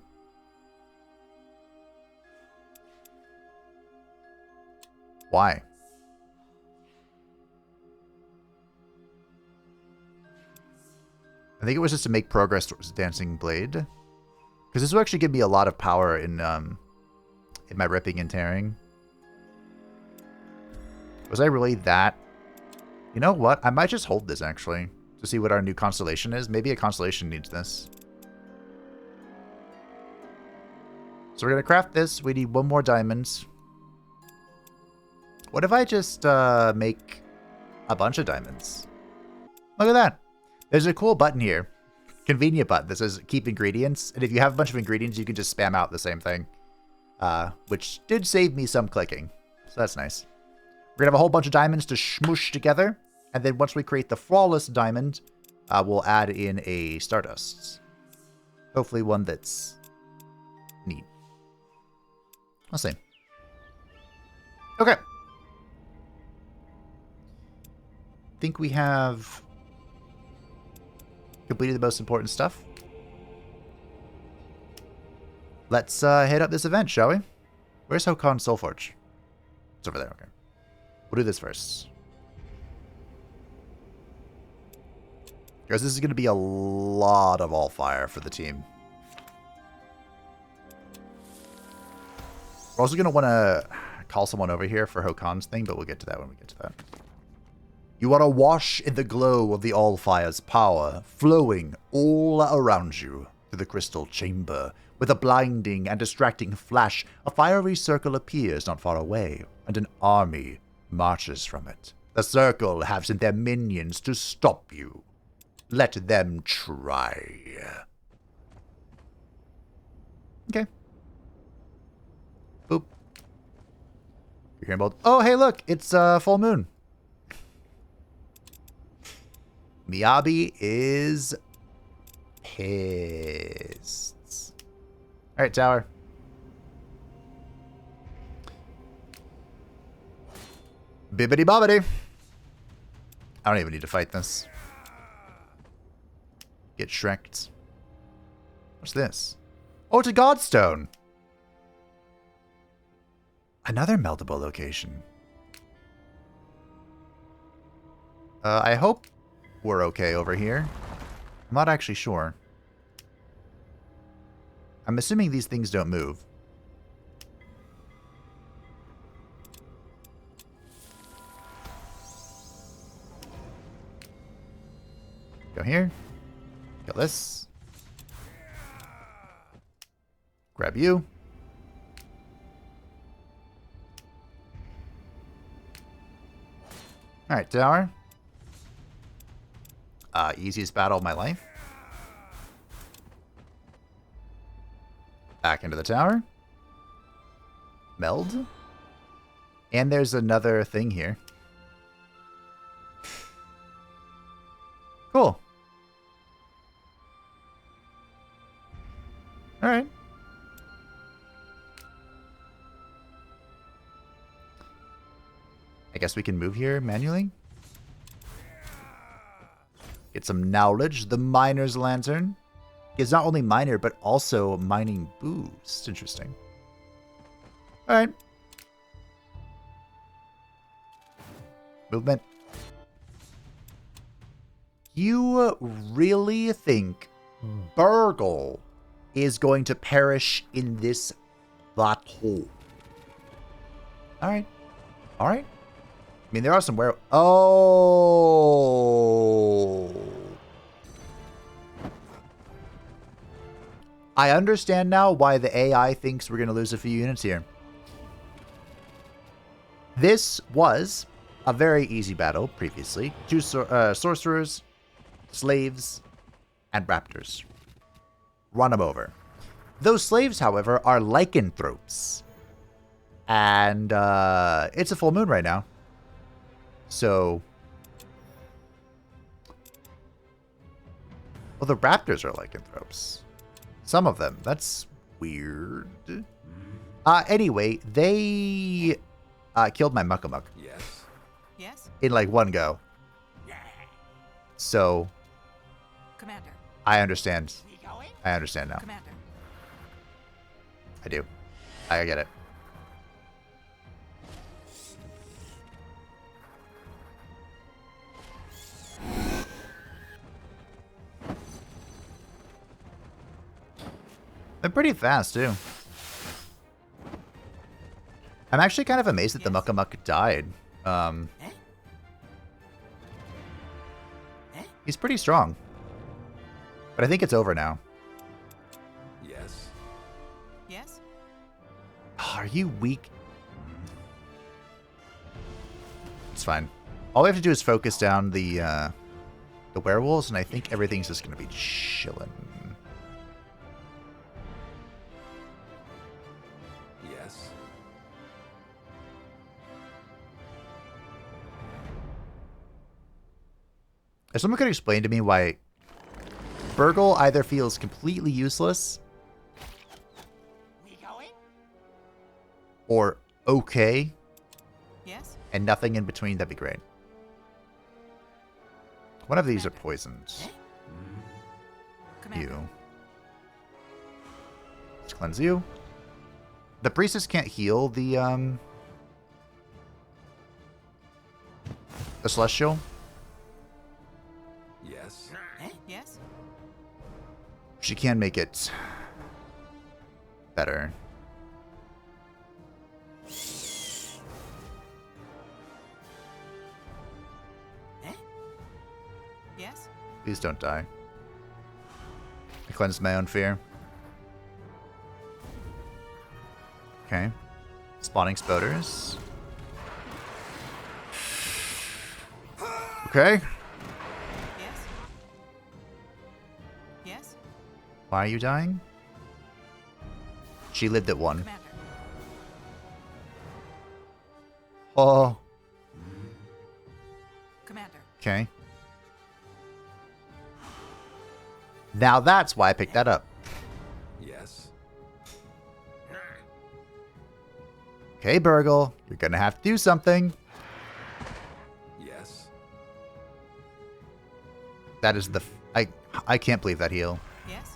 Why? I think it was just to make progress towards the Dancing Blade. Because this will actually give me a lot of power in my ripping and tearing. Was I really that? You know what? I might just hold this, actually, to see what our new constellation is. Maybe a constellation needs this. So we're going to craft this. We need one more diamond. What if I just make a bunch of diamonds? Look at that. There's a cool button here. Convenient button that says keep ingredients. And if you have a bunch of ingredients, you can just spam out the same thing. Which did save me some clicking. So that's nice. We're going to have a whole bunch of diamonds to smoosh together. And then once we create the flawless diamond, we'll add in a Stardust. Hopefully one that's neat. I'll see. Okay. Think we have completed the most important stuff. Let's hit up this event, shall we? Where's Norcaine Soulforge? It's over there, okay. We'll do this first. Guys, this is going to be a lot of all fire for the team. We're also going to want to call someone over here for Norcaine's thing, but we'll get to that when we get to that. You want to wash in the glow of the All-Fire's power, flowing all around you through the crystal chamber. With a blinding and distracting flash, a fiery circle appears not far away, and an army marches from it. The circle has sent their minions to stop you. Let them try. Okay. Boop. You're hearing about... Oh, hey, look! It's full moon. Miyabi is pissed. Alright, tower. Bibbidi bobbidi. I don't even need to fight this. Get shreked. What's this? Oh, it's a Godstone. Another meldable location. I hope we're okay over here. I'm not actually sure. I'm assuming these things don't move. Go here. Kill this. Grab you. Alright, tower. Easiest battle of my life. Back into the tower. Meld. And there's another thing here. Cool. Alright. I guess we can move here manually. Get some knowledge. The Miner's Lantern. It's not only miner, but also mining boost. Interesting. Alright. Movement. You really think Burgle is going to perish in this black hole? Alright. Alright. I mean, there are some where... Oh! I understand now why the AI thinks we're going to lose a few units here. This was a very easy battle previously. 2 sorcerers, slaves, and raptors. Run them over. Those slaves, however, are lycanthropes. And it's a full moon right now. So... well, the raptors are lycanthropes. Some of them. That's weird. Anyway, they killed my Muckamuck. Yes. Yes, In like one go. So, Commander. I understand. I understand now. Commander. I do. I get it. They're pretty fast, too. I'm actually kind of amazed that the Muckamuck died. He's pretty strong. But I think it's over now. Yes. Yes, Are you weak? It's fine. All we have to do is focus down the werewolves, and I think everything's just going to be chilling. Yes. If someone could explain to me why Burgle either feels completely useless or okay yes, and nothing in between, that'd be great. One of these are poisoned. Commander. You. Let's cleanse you. The priestess can't heal the celestial. Yes. Yes, She can make it better. yes, Please don't die. I cleansed my own fear. Okay. Spawning spoders. Okay. yes, yes, Why are you dying? She lived at 1. Commander. Oh. Commander. Okay. Now that's why I picked that up. Yes. Okay, Burgle. You're gonna have to do something. Yes. That is the... I can't believe that heal. Yes,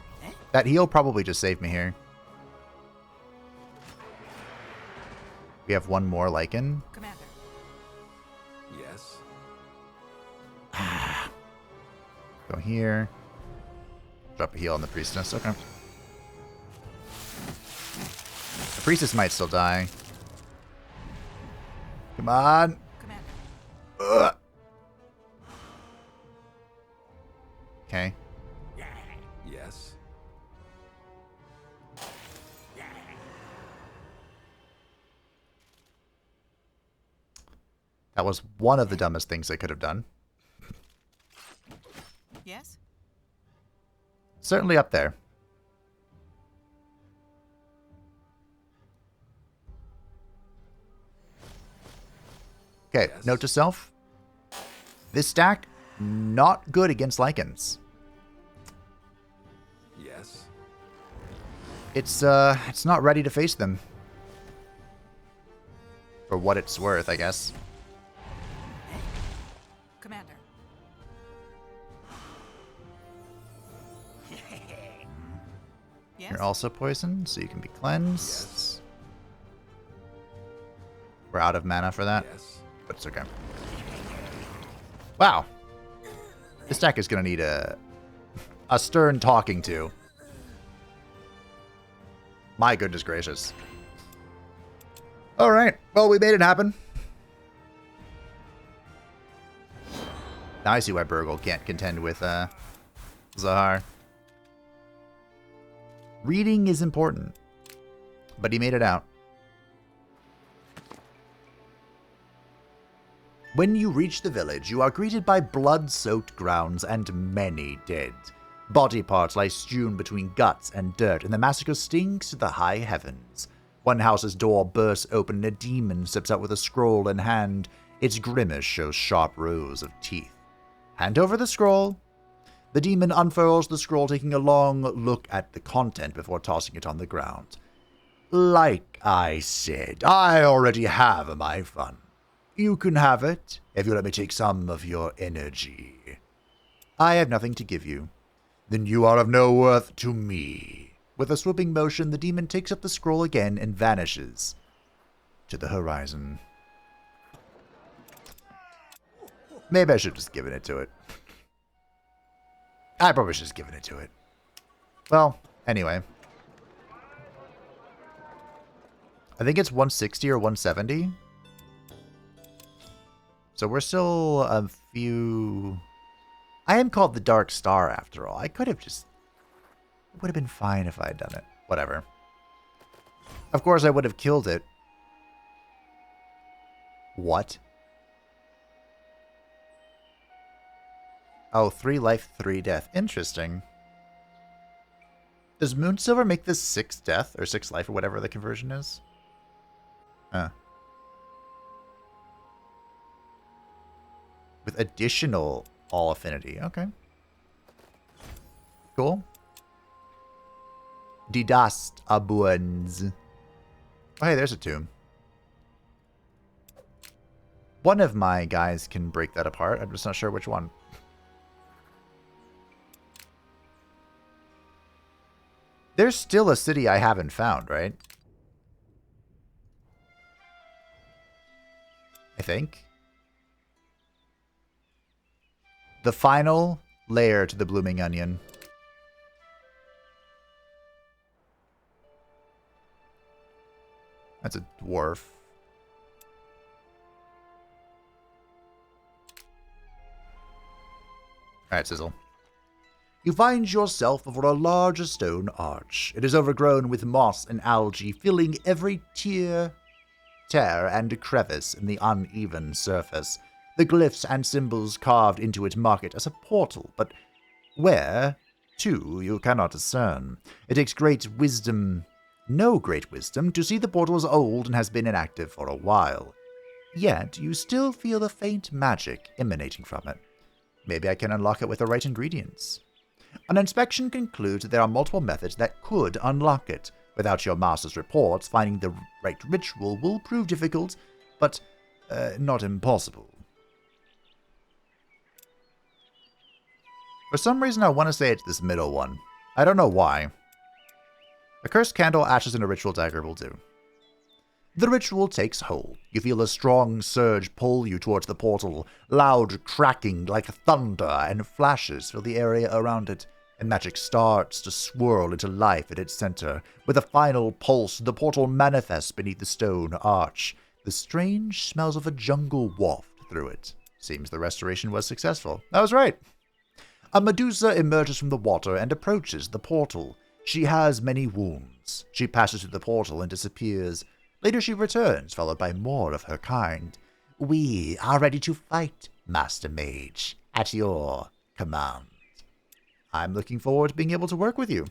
That heal probably just saved me here. We have one more Lycan. Commander. Yes. Go here. Drop a heal on the priestess. Okay. The priestess might still die. Come on. Commander. Ugh. Okay. Yes. That was one of the dumbest things I could have done. Yes, Certainly up there. Okay, Yes. note to self. This stack, not good against Lycans. Yes. It's not ready to face them. For what it's worth, I guess. Commander. Yes, You're also poisoned, so you can be cleansed. Yes. We're out of mana for that, Yes. but it's okay. Wow. This deck is going to need a stern talking to. My goodness gracious. All right. Well, we made it happen. Now I see why Burgle can't contend with Zahar. Reading is important. But he made it out. When you reach the village, you are greeted by blood-soaked grounds and many dead. Body parts lie strewn between guts and dirt, and the massacre stinks to the high heavens. One house's door bursts open and a demon steps out with a scroll in hand. Its grimace shows sharp rows of teeth. Hand over the scroll. The demon unfurls the scroll, taking a long look at the content before tossing it on the ground. Like I said, I already have my fun. You can have it, if you let me take some of your energy. I have nothing to give you. Then you are of no worth to me. With a swooping motion, the demon takes up the scroll again and vanishes to the horizon. Maybe I should have just given it to it. I probably should have just given it to it. Well, anyway. I think it's 160 or 170. So we're still a few... I am called the Dark Star after all. I could have just... It would have been fine if I had done it. Whatever. Of course I would have killed it. What? Oh, 3 life, 3 death. Interesting. Does Moonsilver make this 6 death? Or 6 life or whatever the conversion is? Huh. With additional all-affinity. Okay. Cool. Didast abuens. Oh, hey, there's a tomb. One of my guys can break that apart. I'm just not sure which one. There's still a city I haven't found, right? I think. The final layer to the blooming onion. That's a dwarf. Alright, Sizzle. You find yourself before a large stone arch. It is overgrown with moss and algae, filling every tear, tear, and crevice in the uneven surface. The glyphs and symbols carved into it mark it as a portal, but where to you cannot discern. It takes great wisdom, no great wisdom, to see the portal is old and has been inactive for a while. Yet you still feel a faint magic emanating from it. Maybe I can unlock it with the right ingredients. An inspection concludes that there are multiple methods that could unlock it. Without your master's reports, finding the right ritual will prove difficult, but not impossible. For some reason, I want to say it's this middle one. I don't know why. A cursed candle, ashes, and a ritual dagger will do. The ritual takes hold. You feel a strong surge pull you towards the portal, loud cracking like thunder and flashes fill the area around it, and magic starts to swirl into life at its center. With a final pulse, the portal manifests beneath the stone arch. The strange smells of a jungle waft through it. Seems the restoration was successful. I was right. A Medusa emerges from the water and approaches the portal. She has many wounds. She passes through the portal and disappears. Later she returns, followed by more of her kind. We are ready to fight, Master Mage, at your command. I'm looking forward to being able to work with you.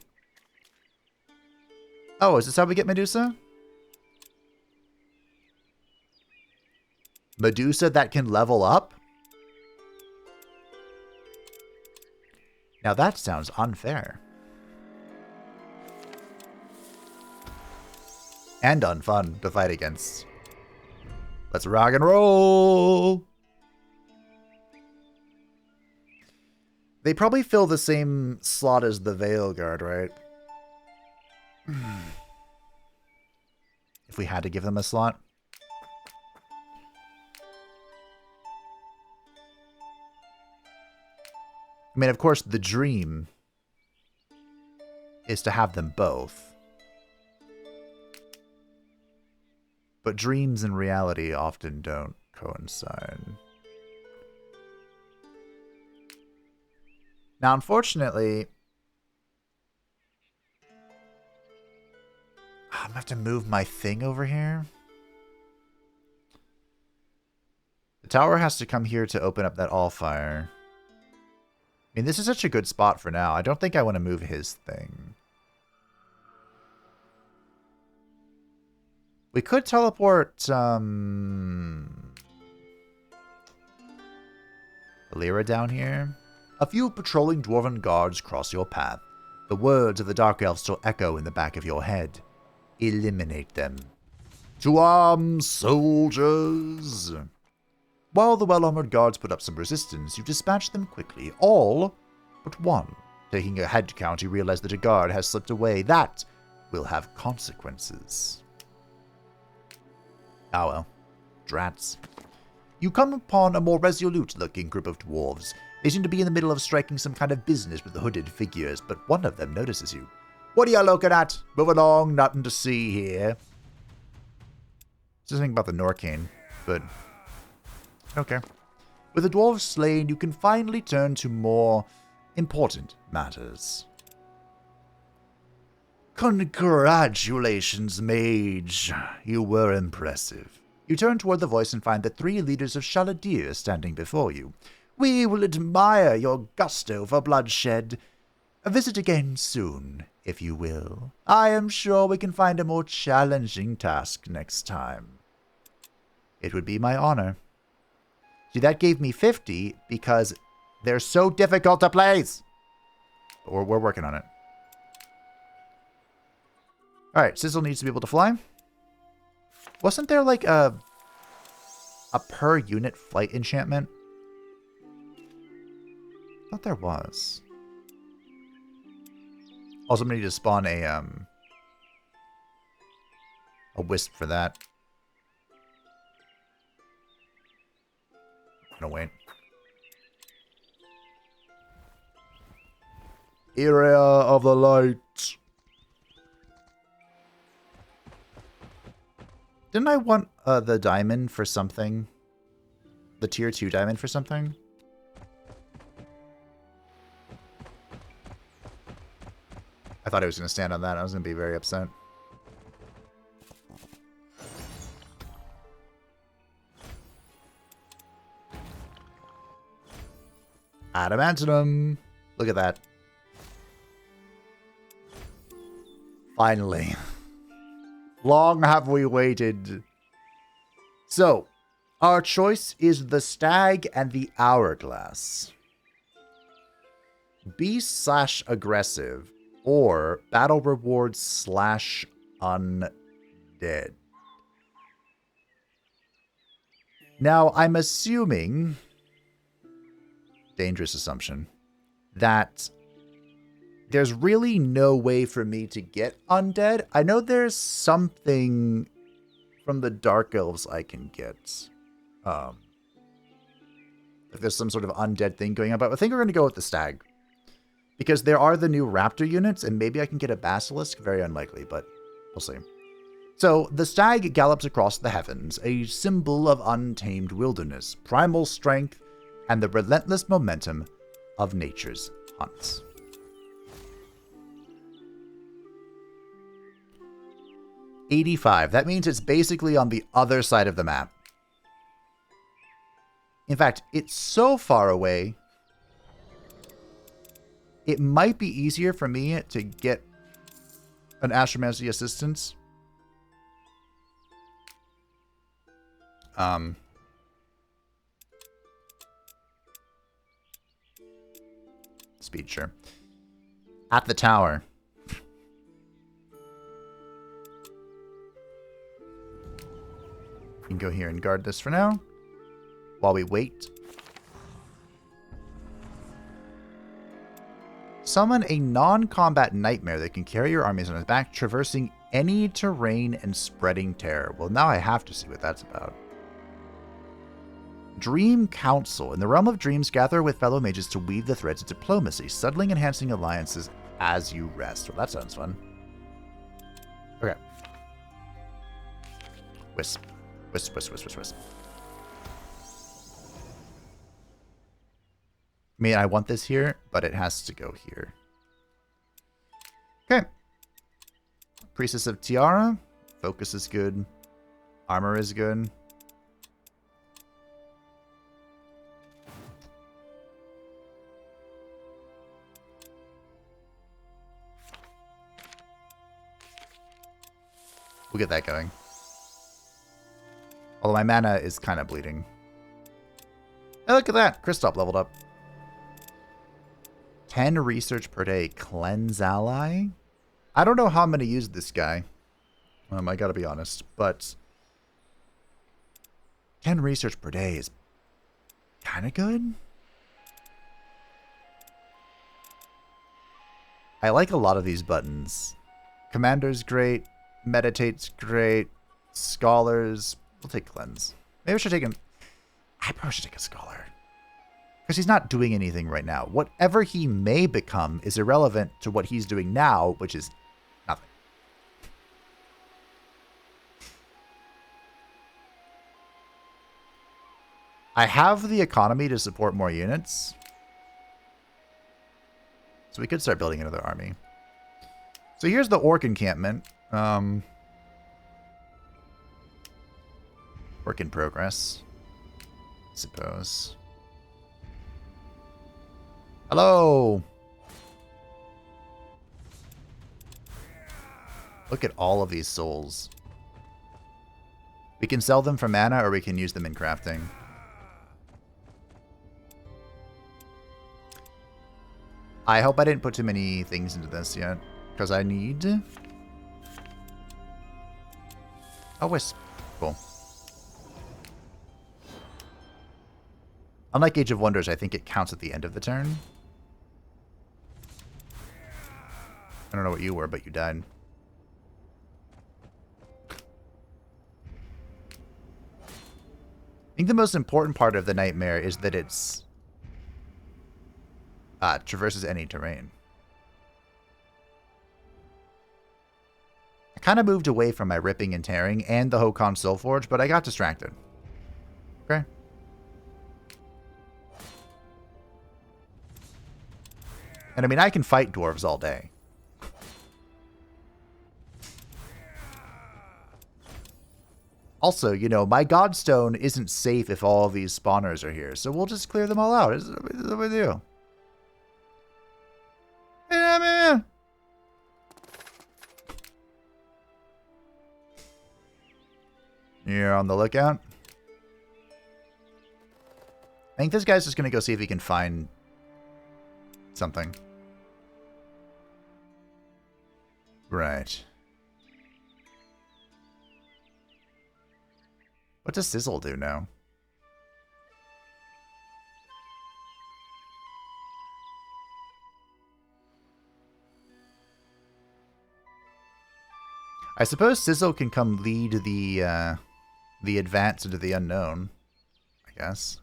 Oh, is this how we get Medusa? Medusa that can level up? Now that sounds unfair. And unfun to fight against. Let's rock and roll! They probably fill the same slot as the Veil Guard, right? If we had to give them a slot. I mean, of course, the dream is to have them both. But dreams and reality often don't coincide. Now, unfortunately, to move my thing over here. The tower has to come here to open up that all-fire. I mean, this is such a good spot for now. I don't think I want to move his thing. We could teleport, Alira down here. A few patrolling dwarven guards cross your path. The words of the Dark Elf still echo in the back of your head. Eliminate them. To arms, soldiers! While the well-armored guards put up some resistance, you dispatch them quickly, all but one. Taking a head count, you realize that a guard has slipped away. That will have consequences. Ah well. Drats. You come upon a more resolute-looking group of dwarves. They seem to be in the middle of striking some kind of business with the hooded figures, but one of them notices you. What are you looking at? Move along, nothing to see here. Just think about the Norcaine, but okay. With the dwarves slain, you can finally turn to more important matters. Congratulations, mage. You were impressive. You turn toward the voice and find the 3 leaders of Shal'Adir standing before you. We will admire your gusto for bloodshed. Visit again soon, if you will. I am sure we can find a more challenging task next time. It would be my honor. See, that gave me 50 because they're so difficult to place. But we're working on it. Alright, Sizzle needs to be able to fly. Wasn't there like a per unit flight enchantment? I thought there was. Also, I'm gonna need to spawn a wisp for that. No, wait. Area of the light. Didn't I want the diamond for something? The tier 2 diamond for something? I thought I was going to stand on that. I was going to be very upset. Adamantium. Look at that. Finally. Long have we waited. So, our choice is the Stag and the Hourglass. Beast/aggressive or battle rewards /undead. Now, I'm assuming, dangerous assumption, that there's really no way for me to get undead. I know there's something from the Dark Elves I can get. If there's some sort of undead thing going on, but I think we're going to go with the Stag. Because there are the new Raptor units, and maybe I can get a Basilisk. Very unlikely, but we'll see. So, the Stag gallops across the heavens, a symbol of untamed wilderness, primal strength, and the relentless momentum of nature's hunts. $85. That means it's basically on the other side of the map. In fact, it's so far away, it might be easier for me to get an Astromancy assistance. Speed, sure. At the tower. You can go here and guard this for now, while we wait. Summon a non-combat nightmare that can carry your armies on its back, traversing any terrain and spreading terror. Well, now I have to see what that's about. Dream Council. In the realm of dreams, gather with fellow mages to weave the threads of diplomacy, subtly enhancing alliances as you rest. Well, that sounds fun. Okay. Wisp. Wisp, wisp, wisp, wisp, wisp. I mean, I want this here, but it has to go here. Okay. Priestess of Tiara. Focus is good. Armor is good. We'll get that going. Although my mana is kind of bleeding. Hey, look at that. Kristoff leveled up. 10 research per day. Cleanse ally? I don't know how I'm going to use this guy. I gotta be honest. But 10 research per day is kind of good. I like a lot of these buttons. Commander's great. Meditate's great. Scholars. We'll take Cleanse. Maybe I should take I probably should take a Scholar. Because he's not doing anything right now. Whatever he may become is irrelevant to what he's doing now, which is nothing. I have the economy to support more units. So we could start building another army. So here's the Orc encampment. Work in progress, I suppose. Hello! Look at all of these souls. We can sell them for mana or we can use them in crafting. I hope I didn't put too many things into this yet, because I need... a wisp. Cool. Unlike Age of Wonders, I think it counts at the end of the turn. I don't know what you were, but you died. I think the most important part of the Nightmare is that it's traverses any terrain. I kind of moved away from my ripping and tearing and the Hokan Soulforge, but I got distracted. Okay. And I mean, I can fight dwarves all day. Also, you know, my Godstone isn't safe if all of these spawners are here, so we'll just clear them all out. It's a big deal. You're on the lookout. I think this guy's just going to go see if he can find something. Right. What does Sizzle do now? I suppose Sizzle can come lead the advance into the unknown, I guess.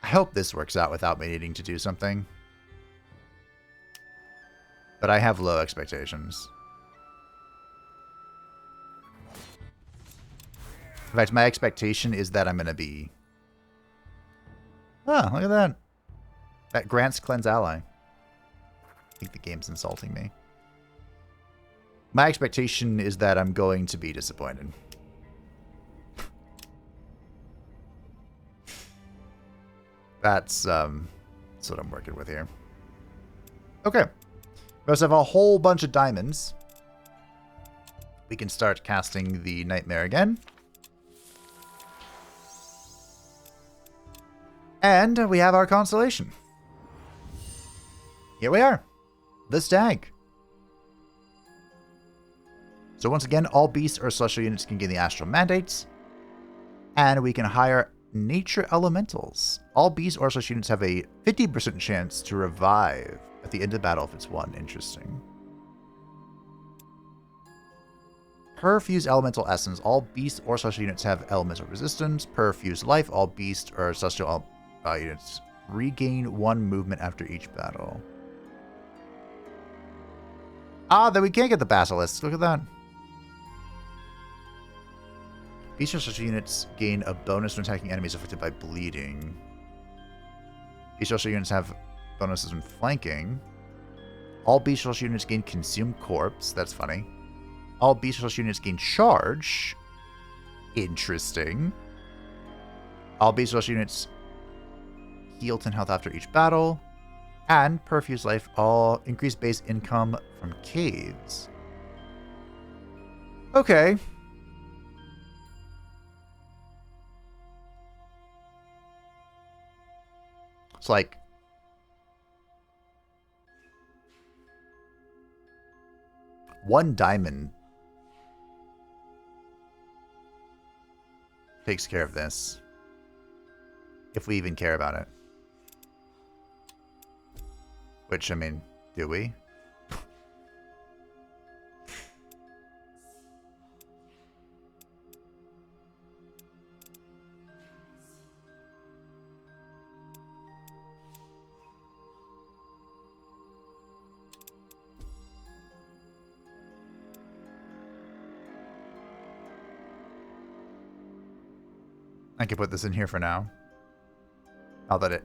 I hope this works out without me needing to do something. But I have low expectations. In fact, my expectation is that I'm going to be... Oh, look at that. That grants Cleanse Ally. I think the game's insulting me. My expectation is that I'm going to be disappointed. That's what I'm working with here. Okay. We also have a whole bunch of diamonds. We can start casting the Nightmare again. And we have our constellation. Here we are. The Stag. So once again, all beasts or celestial units can gain the astral mandates. And we can hire nature elementals. All beasts or celestial units have a 50% chance to revive at the end of battle if it's won. Interesting. Per fused elemental essence, all beasts or celestial units have elemental resistance. Per fused life, all beasts or celestial units regain 1 movement after each battle. Ah, then we can't get the Basilisk. Look at that. Beast or celestial units gain a bonus when attacking enemies affected by bleeding. Beast or celestial units have bonuses when flanking. All bestial units gain Consume Corpse. That's funny. All bestial units gain Charge. Interesting. All bestial units heal 10 health after each battle. And Perfuse Life. All increased base income from caves. Okay. It's like... one diamond takes care of this. If we even care about it. Which, I mean, do we? I can put this in here for now. Not that it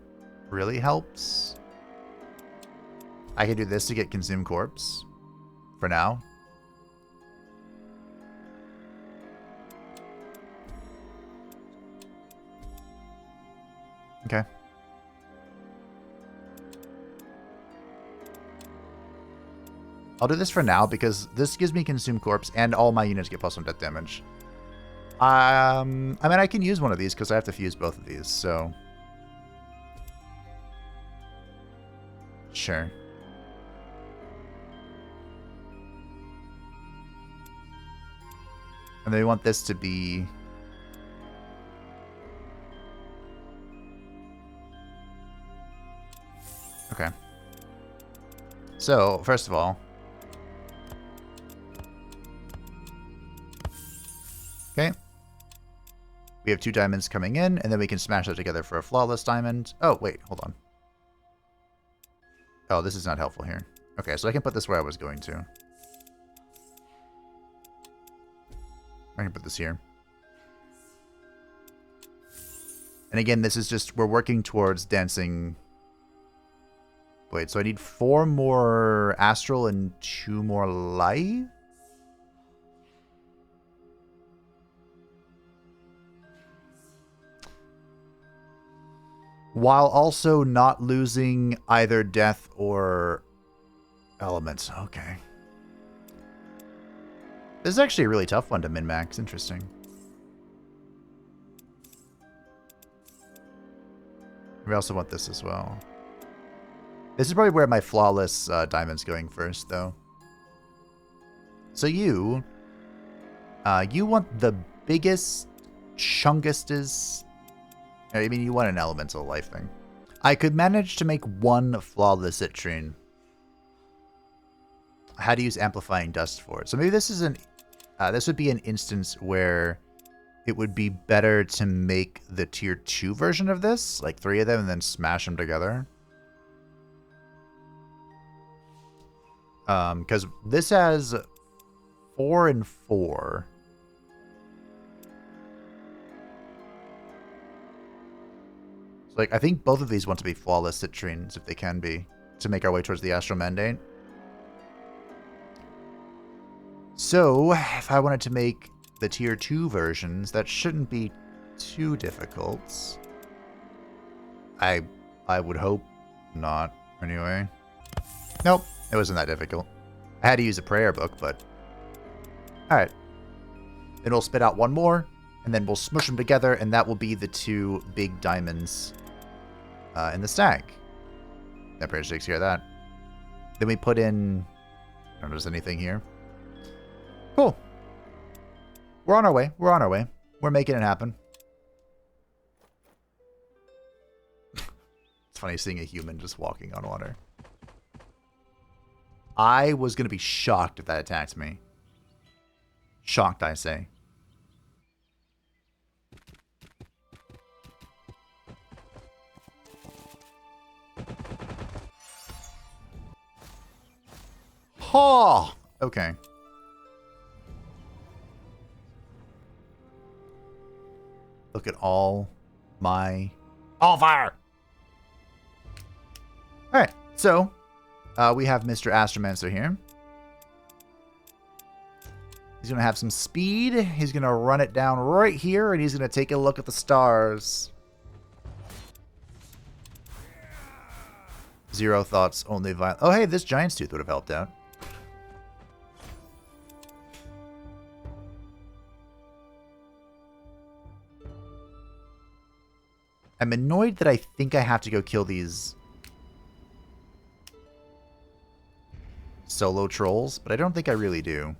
really helps. I can do this to get Consume Corpse. For now. Okay. I'll do this for now because this gives me Consume Corpse and all my units get +1 death damage. I mean, I can use one of these because I have to fuse both of these, so... Sure. And then we want this to be... Okay. So, first of all... Okay. We have 2 diamonds coming in, and then we can smash that together for a flawless diamond. Oh, wait, hold on. Oh, this is not helpful here. Okay, so I can put this where I was going to. I can put this here. And again, this is just, we're working towards dancing. Wait, so I need 4 more astral and 2 more life? While also not losing either death or elements. Okay. This is actually a really tough one to min-max. Interesting. We also want this as well. This is probably where my flawless diamond's going first, though. So you want the biggest, chunkest. I mean, you want an elemental life thing. I could manage to make 1 flawless citrine. I had to use amplifying dust for it. So maybe this is this would be an instance where it would be better to make the tier 2 version of this, like 3 of them, and then smash them together. Because this has 4 and 4. Like, I think both of these want to be flawless citrines, if they can be, to make our way towards the Astral Mandate. So, if I wanted to make the tier 2 versions, that shouldn't be too difficult. I would hope not, anyway. Nope, it wasn't that difficult. I had to use a prayer book, but... Alright. Then we'll spit out 1 more, and then we'll smush them together, and that will be the 2 big diamonds in the stack. That pretty much takes care of that. Then we put in... I don't know if there's anything here. Cool. We're on our way. We're on our way. We're making it happen. It's funny seeing a human just walking on water. I was going to be shocked if that attacked me. Shocked, I say. Oh, okay. Look at all my... All fire! Alright, so... We have Mr. Astromancer here. He's going to have some speed. He's going to run it down right here, and he's going to take a look at the stars. Zero thoughts, only violence. Oh, hey, this Giant's Tooth would have helped out. I'm annoyed that I think I have to go kill these solo trolls, but I don't think I really do.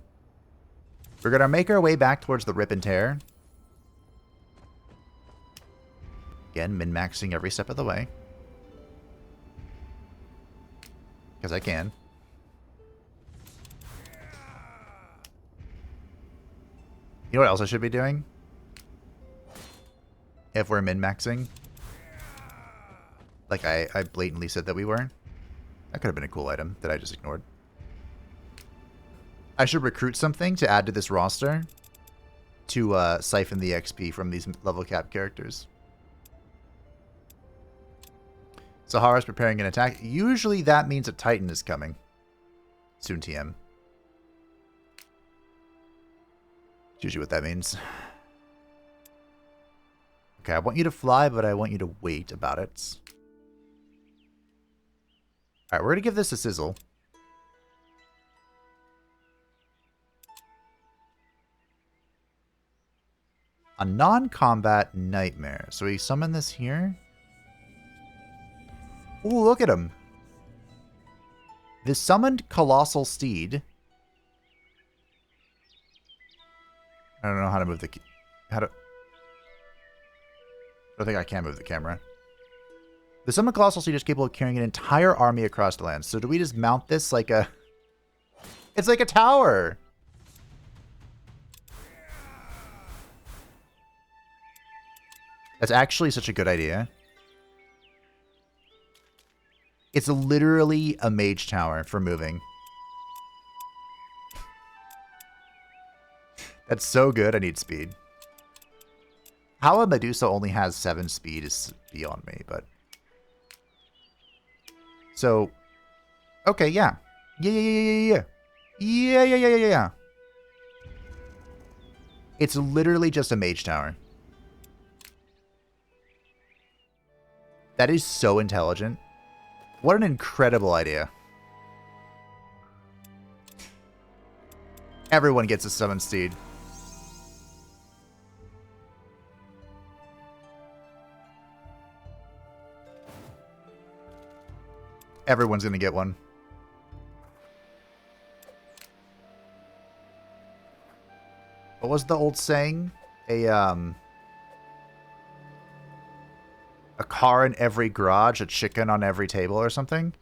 We're going to make our way back towards the Rip and Tear. Again, min-maxing every step of the way. Because I can. You know what else I should be doing? If we're min-maxing. Like I blatantly said that we were. That could have been a cool item that I just ignored. I should recruit something to add to this roster to siphon the XP from these level cap characters. Sahara's preparing an attack. Usually that means a Titan is coming. Soon TM. It's usually what that means. Okay, I want you to fly, but I want you to wait about it. Alright, we're going to give this a Sizzle. A non-combat nightmare. So we summon this here. Ooh, look at him. The summoned Colossal Steed. I don't know how to move the... I don't think I can move the camera. The summoned Colossal Steed is capable of carrying an entire army across the land. So do we just mount this like a... It's like a tower! That's actually such a good idea. It's literally a mage tower for moving. That's so good, I need speed. How a Medusa only has 7 speed is beyond me, but... So... Okay, yeah. Yeah. Yeah. It's literally just a mage tower. That is so intelligent. What an incredible idea. Everyone gets a summon steed. Everyone's gonna get one. What was the old saying? A car in every garage, a chicken on every table or something?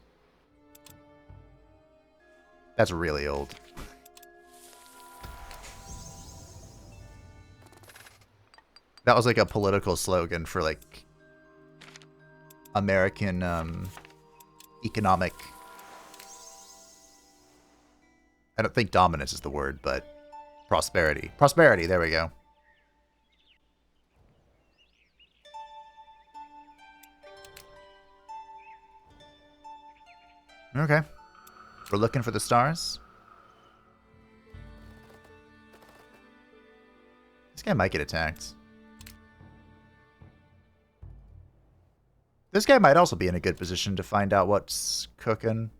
That's really old. That was like a political slogan for like American economic... I don't think dominance is the word, but prosperity. Prosperity, there we go. Okay. We're looking for the stars. This guy might get attacked. This guy might also be in a good position to find out what's cooking.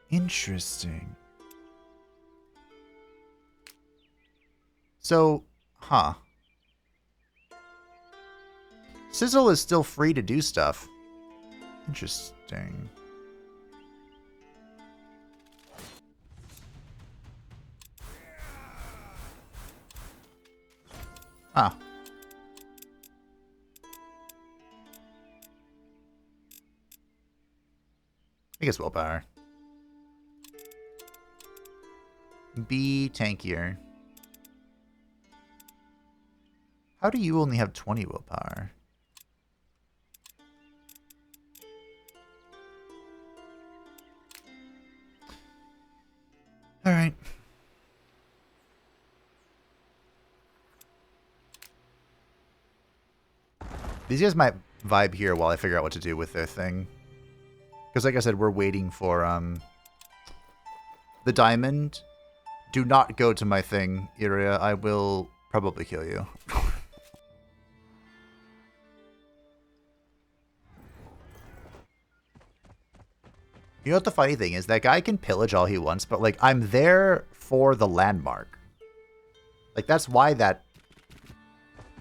Interesting. So, huh. Sizzle is still free to do stuff. Interesting. Ah. I guess willpower. Be tankier. How do you only have 20 willpower? All right. These guys might vibe here while I figure out what to do with their thing. Because like I said, we're waiting for the diamond. Do not go to my thing, Iria. I will probably kill you. You know what the funny thing is? That guy can pillage all he wants, but like I'm there for the landmark. Like that's why that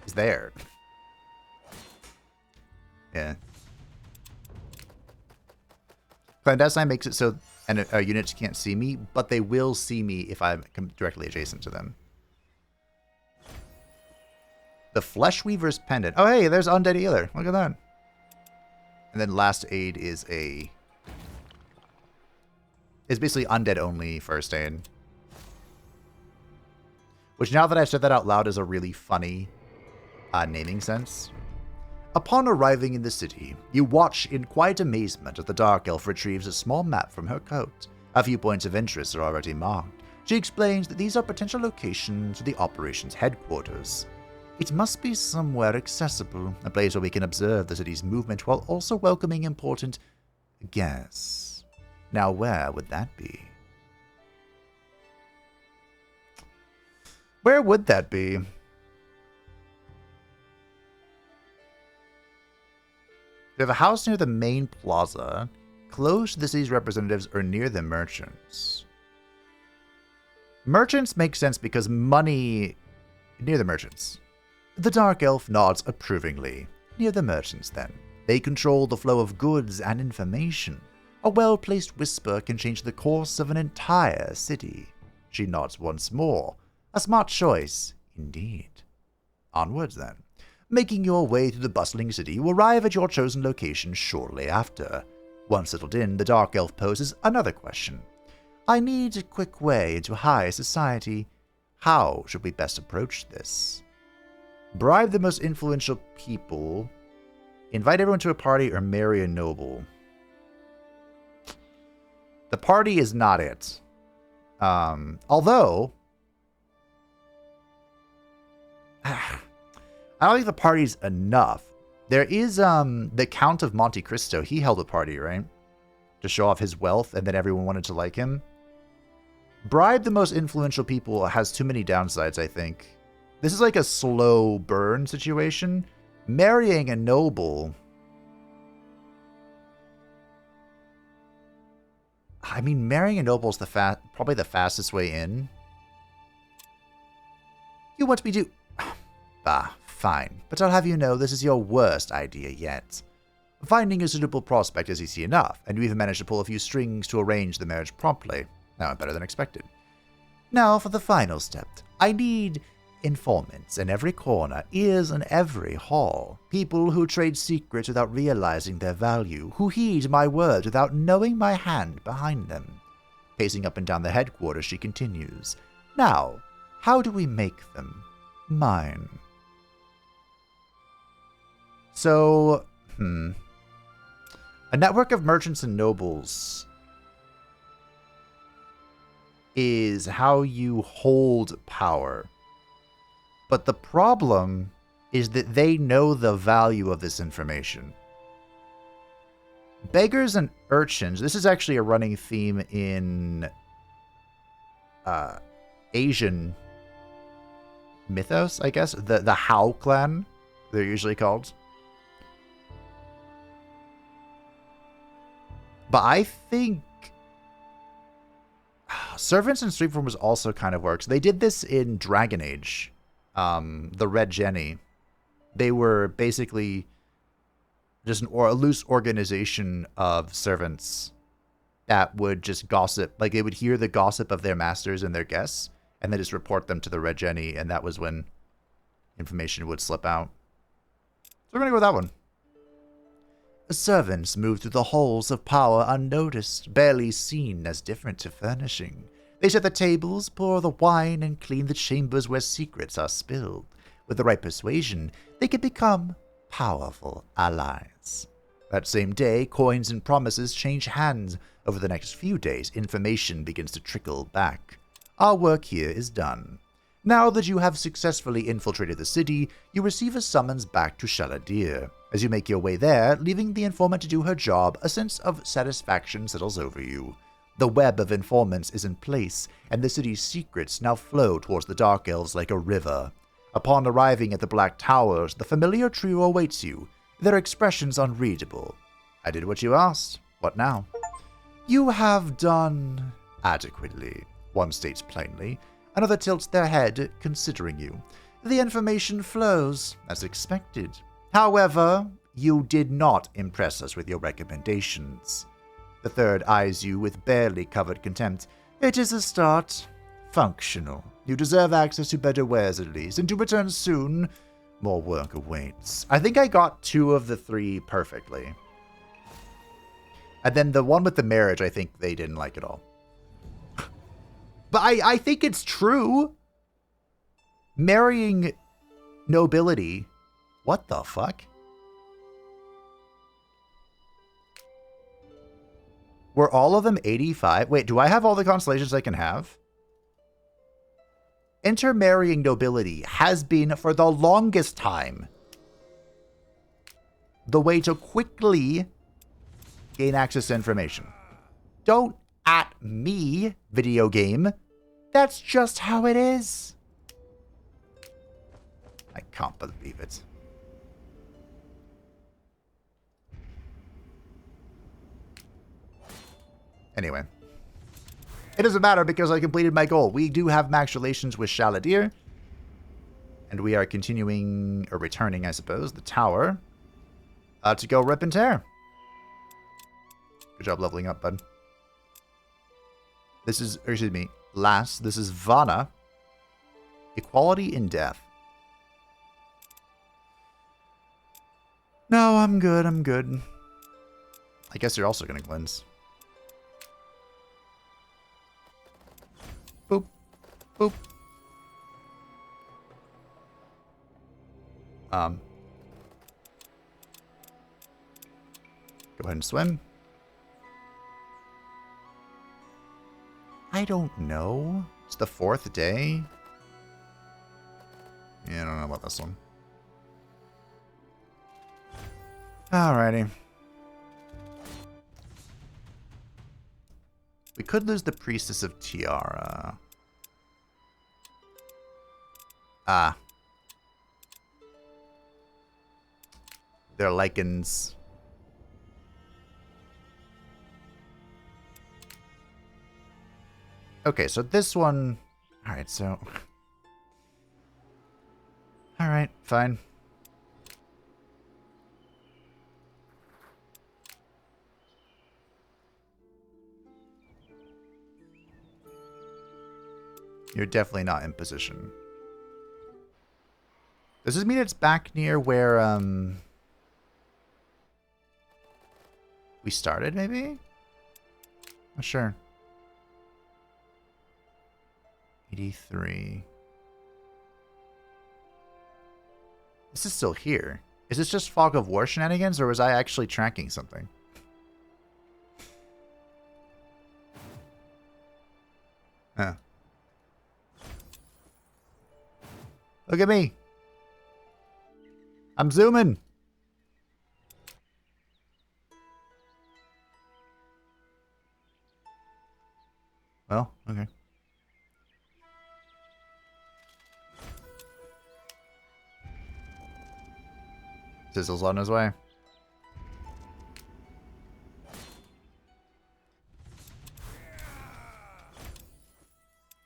is there. Yeah. Clandestine makes it so units can't see me, but they will see me if I'm directly adjacent to them. The Fleshweaver's Pendant. Oh, hey, there's Undead Healer. Look at that. And then Last Aid is a... It's basically undead only first aid. Which now that I've said that out loud is a really funny naming sense. Upon arriving in the city, you watch in quiet amazement as the Dark Elf retrieves a small map from her coat. A few points of interest are already marked. She explains that these are potential locations for the operations headquarters. It must be somewhere accessible, a place where we can observe the city's movement while also welcoming important guests. Now where would that be? Where would that be? We have a house near the main plaza, close to the city's representatives or near the merchants. Merchants make sense because money... Near the merchants. The Dark Elf nods approvingly. Near the merchants, then. They control the flow of goods and information. A well-placed whisper can change the course of an entire city. She nods once more. A smart choice, indeed. Onwards, then. Making your way through the bustling city, you arrive at your chosen location shortly after. Once settled in, the Dark Elf poses another question. I need a quick way into high society. How should we best approach this? Bribe the most influential people. Invite everyone to a party or marry a noble. The party is not it. Although... I don't think the party's enough. There is the Count of Monte Cristo. He held a party, right? To show off his wealth, and then everyone wanted to like him. Bribe the most influential people has too many downsides, I think. This is like a slow burn situation. Marrying a noble... I mean, marrying a noble is probably the fastest way in. You want me to... Ah, fine. But I'll have you know this is your worst idea yet. Finding a suitable prospect is easy enough, and you even managed to pull a few strings to arrange the marriage promptly. Now, better than expected. Now for the final step. I need informants in every corner, ears in every hall. People who trade secrets without realizing their value, who heed my words without knowing my hand behind them. Pacing up and down the headquarters, she continues. Now, how do we make them mine? So, a network of merchants and nobles is how you hold power. But the problem is that they know the value of this information. Beggars and urchins, this is actually a running theme in Asian mythos, I guess. The Hao clan, they're usually called. But I think servants and streetperformers also kind of works. They did this in Dragon Age. The Red Jenny. They were basically just a loose organization of servants that would just gossip. Like, they would hear the gossip of their masters and their guests, and then just report them to the Red Jenny, and that was when information would slip out. So we're going to go with that one. Servants move through the halls of power unnoticed, barely seen as different to furnishing. They set the tables, pour the wine, and clean the chambers where secrets are spilled. With the right persuasion, they can become powerful allies. That same day, coins and promises change hands. Over the next few days, information begins to trickle back. Our work here is done. Now that you have successfully infiltrated the city, you receive a summons back to Shal'Adir. As you make your way there, leaving the informant to do her job, a sense of satisfaction settles over you. The web of informants is in place, and the city's secrets now flow towards the Dark Elves like a river. Upon arriving at the Black Towers, the familiar trio awaits you, their expressions unreadable. I did what you asked. What now? You have done adequately, one states plainly. Another tilts their head, considering you. The information flows, as expected. However, you did not impress us with your recommendations. The third eyes you with barely covered contempt. It is a start. Functional. You deserve access to better wares at least, and to return soon, more work awaits. I think I got 2 of the 3 perfectly. And then the one with the marriage, I think they didn't like at all. But I think it's true. Marrying nobility. What the fuck? Were all of them 85? Wait, do I have all the constellations I can have? Intermarrying nobility has been, for the longest time, the way to quickly gain access to information. Don't at me, video game. That's just how it is. I can't believe it. Anyway. It doesn't matter because I completed my goal. We do have max relations with Shal'Adir. And we are continuing, or returning, I suppose, the tower. To go rip and tear. Good job leveling up, bud. This is, excuse me, last. This is Vana. Equality in death. No, I'm good, I'm good. I guess you're also going to cleanse. Boop. Boop. Go ahead and swim. I don't know. It's the 4th day. Yeah, I don't know about this one. Alrighty. We could lose the Priestess of Tiara. Ah. They're lichens. Okay, so this one... Alright, so... Alright, fine. You're definitely not in position. Does this mean it's back near where, we started, maybe? Not sure. 83. This is still here. Is this just Fog of War shenanigans, or was I actually tracking something? Huh. Look at me. I'm zooming. Well, okay. Sizzle's on his way.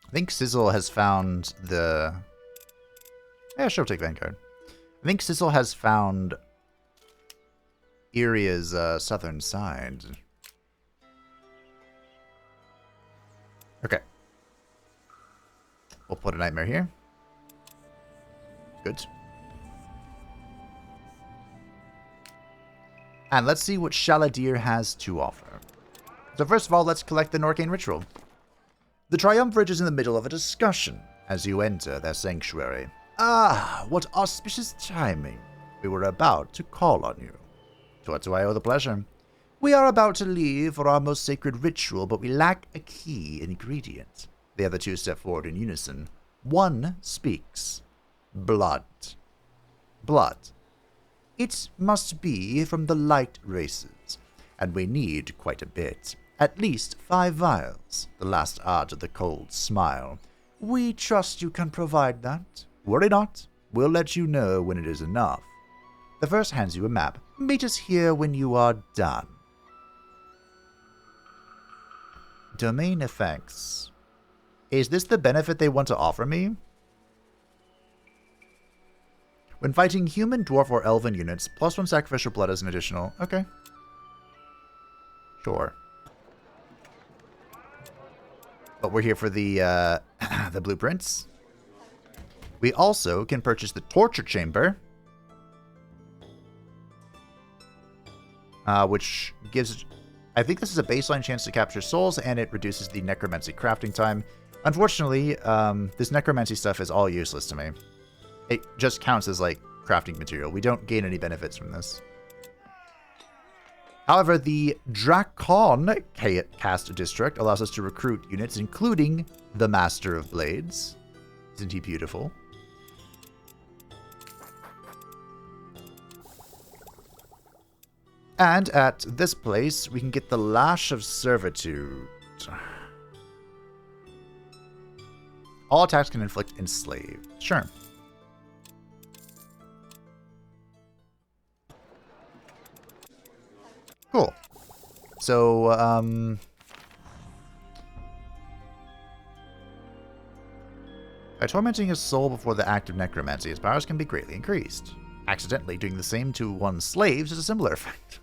I think Sizzle has found the... Yeah, sure, take Vanguard. I think Sizzle has found Iria's southern side. Okay. We'll put a Nightmare here. Good. And let's see what Shal'Adir has to offer. So first of all, let's collect the Norcaine Ritual. The Triumvirate is in the middle of a discussion as you enter their sanctuary. Ah, what auspicious timing. We were about to call on you. To what do I owe the pleasure? We are about to leave for our most sacred ritual, but we lack a key ingredient. The other two step forward in unison. One speaks. Blood. Blood. It must be from the light races, and we need quite a bit. At least 5 vials. The last art of the cold smile. We trust you can provide that. Worry not. We'll let you know when it is enough. The first hands you a map. Meet us here when you are done. Domain effects. Is this the benefit they want to offer me? When fighting human, dwarf, or elven units, +1 sacrificial blood as an additional. Okay. Sure. But we're here for the the blueprints. We also can purchase the torture chamber, which gives, I think this is a baseline chance to capture souls, and it reduces the necromancy crafting time. Unfortunately, this necromancy stuff is all useless to me. It just counts as, like, crafting material. We don't gain any benefits from this. However, the Drakon cast district allows us to recruit units, including the Master of Blades. Isn't he beautiful? And at this place, we can get the Lash of Servitude. All attacks can inflict enslaved. Sure. Cool. So, by tormenting his soul before the act of necromancy, his powers can be greatly increased. Accidentally doing the same to one's slaves is a similar effect.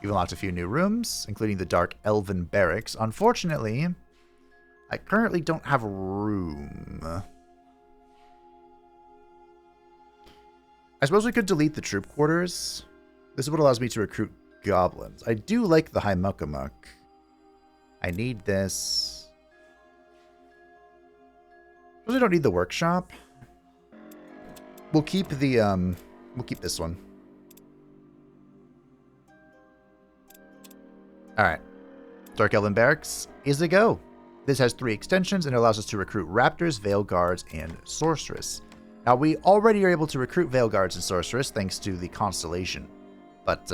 You've unlocked a few new rooms, including the Dark Elven Barracks. Unfortunately, I currently don't have room. I suppose we could delete the troop quarters. This is what allows me to recruit goblins. I do like the High Muckamuck. I need this. Suppose I don't need the workshop. We'll keep the we'll keep this one. Alright. Dark Elven Barracks is a go. This has 3 extensions and allows us to recruit Raptors, Veil Guards, and Sorceress. Now, we already are able to recruit Veil Guards and Sorceress thanks to the Constellation. But,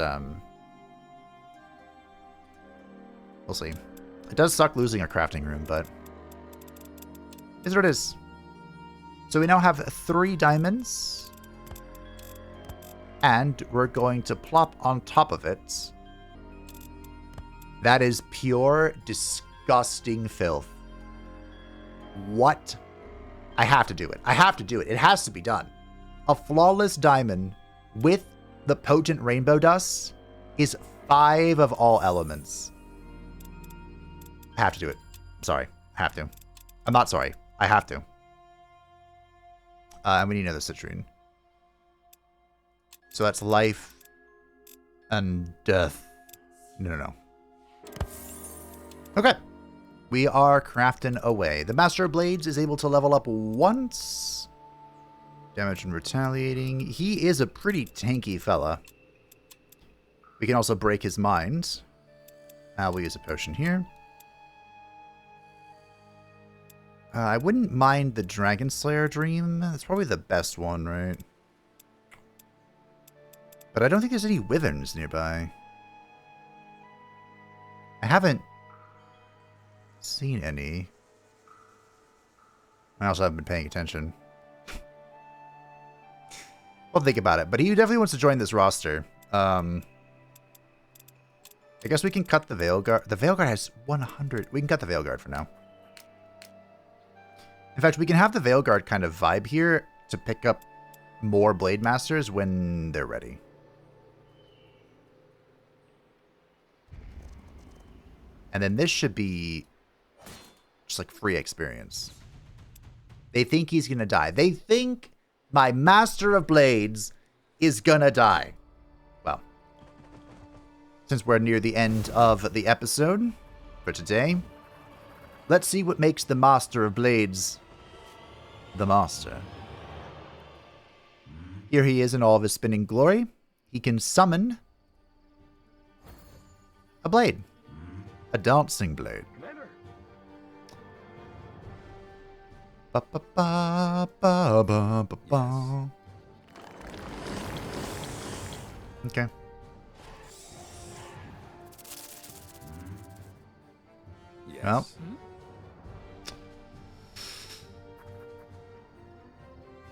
we'll see. It does suck losing a crafting room, but it is what it is. So we now have 3 diamonds. And we're going to plop on top of it. That is pure, disgusting filth. What? I have to do it. I have to do it. It has to be done. A flawless diamond with the potent rainbow dust is 5 of all elements. I have to do it. I'm sorry. I have to. I'm not sorry. I have to. And we need another citrine. So that's life and death. No. Okay. We are crafting away. The Master of Blades is able to level up once. Damage and retaliating. He is a pretty tanky fella. We can also break his mind. We'll use a potion here. I wouldn't mind the Dragon Slayer Dream. That's probably the best one, right? But I don't think there's any Wyverns nearby. I haven't seen any. I also haven't been paying attention. We'll think about it. But he definitely wants to join this roster. I guess we can cut the Veil Guard. The Veil Guard has 100. We can cut the Veil Guard for now. In fact, we can have the Veil Guard kind of vibe here to pick up more Blade Masters when they're ready. And then this should be just like free experience. They think he's going to die. They think my Master of Blades is going to die. Well, since we're near the end of the episode for today, let's see what makes the Master of Blades the Master. Here he is in all of his spinning glory. He can summon a blade. A dancing blade. Ba, ba, ba, ba, ba, ba, ba. Okay. Yes. Well.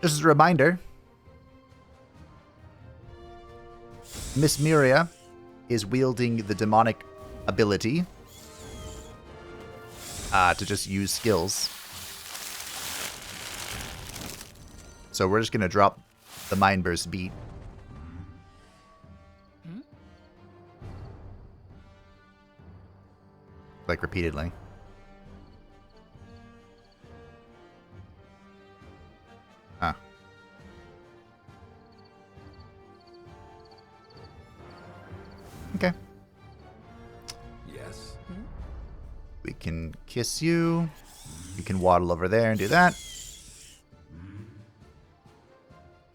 Just as a reminder, Miss Miria is wielding the demonic ability to just use skills. So we're just going to drop the Mind Burst beat. Like repeatedly. Huh. Okay. Yes. We can kiss you. You can waddle over there and do that.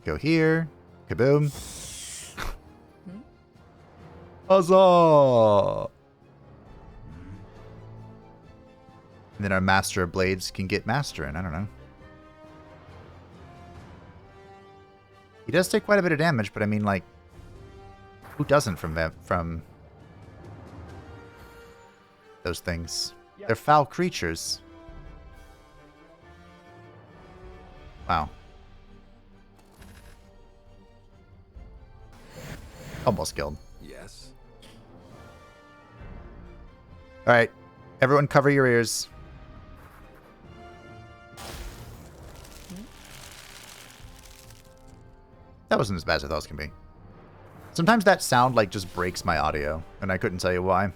Go here. Kaboom. Huzzah! And then our Master of Blades can get Master in. I don't know. He does take quite a bit of damage, but I mean, like, who doesn't from that, from those things? Yep. They're foul creatures. Wow. Almost killed. Yes. All right, everyone, cover your ears. That wasn't as bad as I thought it was gonna be. Sometimes that sound like just breaks my audio, and I couldn't tell you why.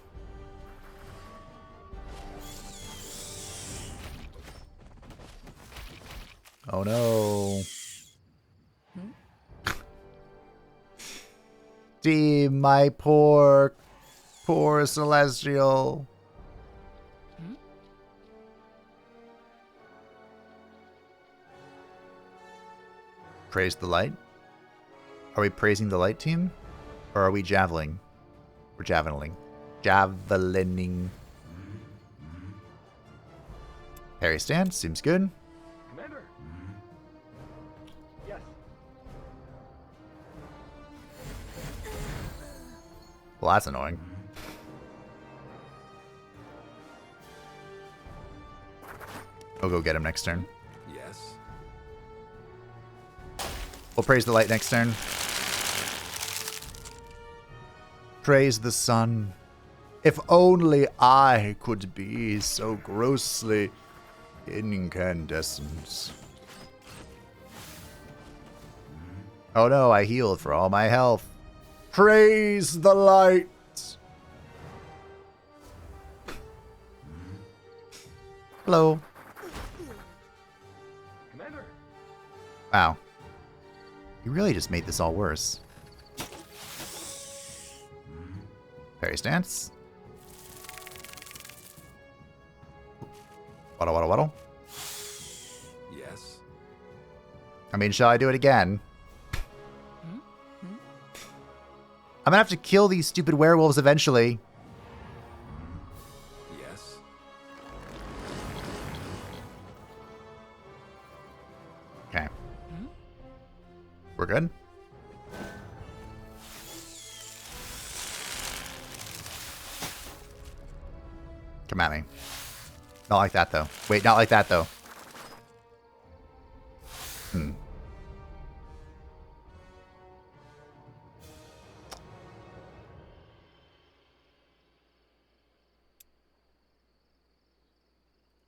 Oh no. Team, my poor Celestial. Praise the light. Are we praising the light team? Or are we javeling? We're javelining. Javelining. Parry stance, seems good. Commander. Yes. Well, that's annoying. We'll go get him next turn. Yes. We'll praise the light next turn. Praise the sun. If only I could be so grossly incandescent. Oh no, I healed for all my health. Praise the light. Hello. Commander. Wow. You really just made this all worse. Parry stance. Waddle, waddle, waddle. Yes. I mean, shall I do it again? I'm gonna have to kill these stupid werewolves eventually. Yes. Okay. We're good? Come at me. Not like that, though. Wait, not like that, though.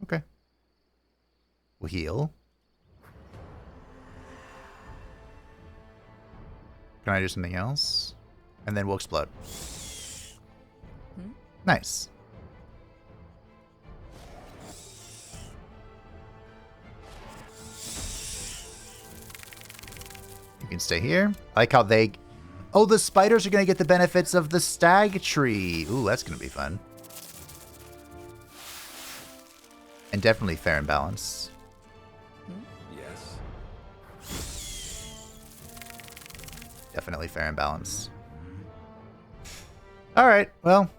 Okay. We'll heal. Can I do something else? And then we'll explode. Nice. You can stay here. I like how they... Oh, the spiders are going to get the benefits of the stag tree. Ooh, that's going to be fun. And definitely fair and balanced. Yes. Definitely fair and balanced. All right, well,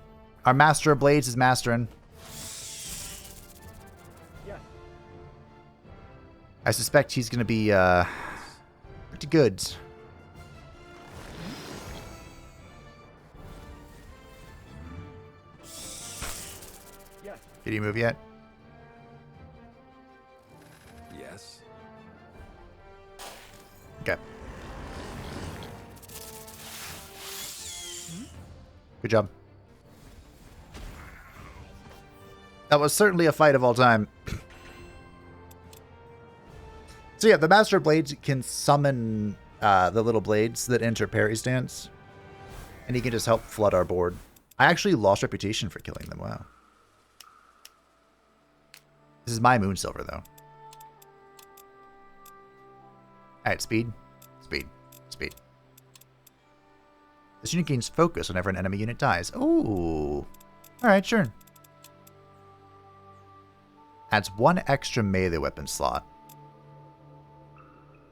our Master of Blades is mastering. Yes. I suspect he's going to be pretty good. Did he move yet? Yes. Okay. Good job. That was certainly a fight of all time. So yeah, the Master Blades can summon the little blades that enter parry stance. And he can just help flood our board. I actually lost reputation for killing them. Wow. This is my Moonsilver, though. Alright, speed. Speed. Speed. This unit gains focus whenever an enemy unit dies. Ooh. Alright, sure. Adds 1 extra melee weapon slot.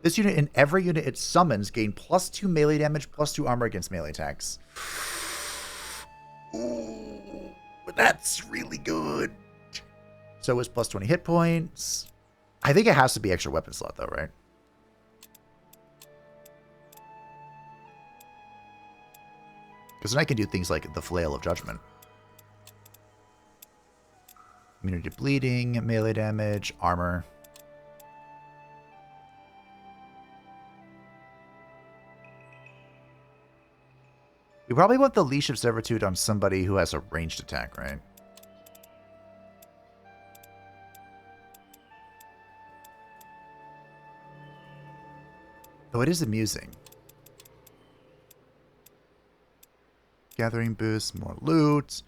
This unit and every unit it summons gain +2 melee damage, +2 armor against melee attacks. Ooh, but that's really good. So is +20 hit points. I think it has to be extra weapon slot though, right? Because then I can do things like the Flail of Judgment. Immunity to bleeding, melee damage, armor. We probably want the Leash of Servitude on somebody who has a ranged attack, right? Though it is amusing. Gathering boost, more loot.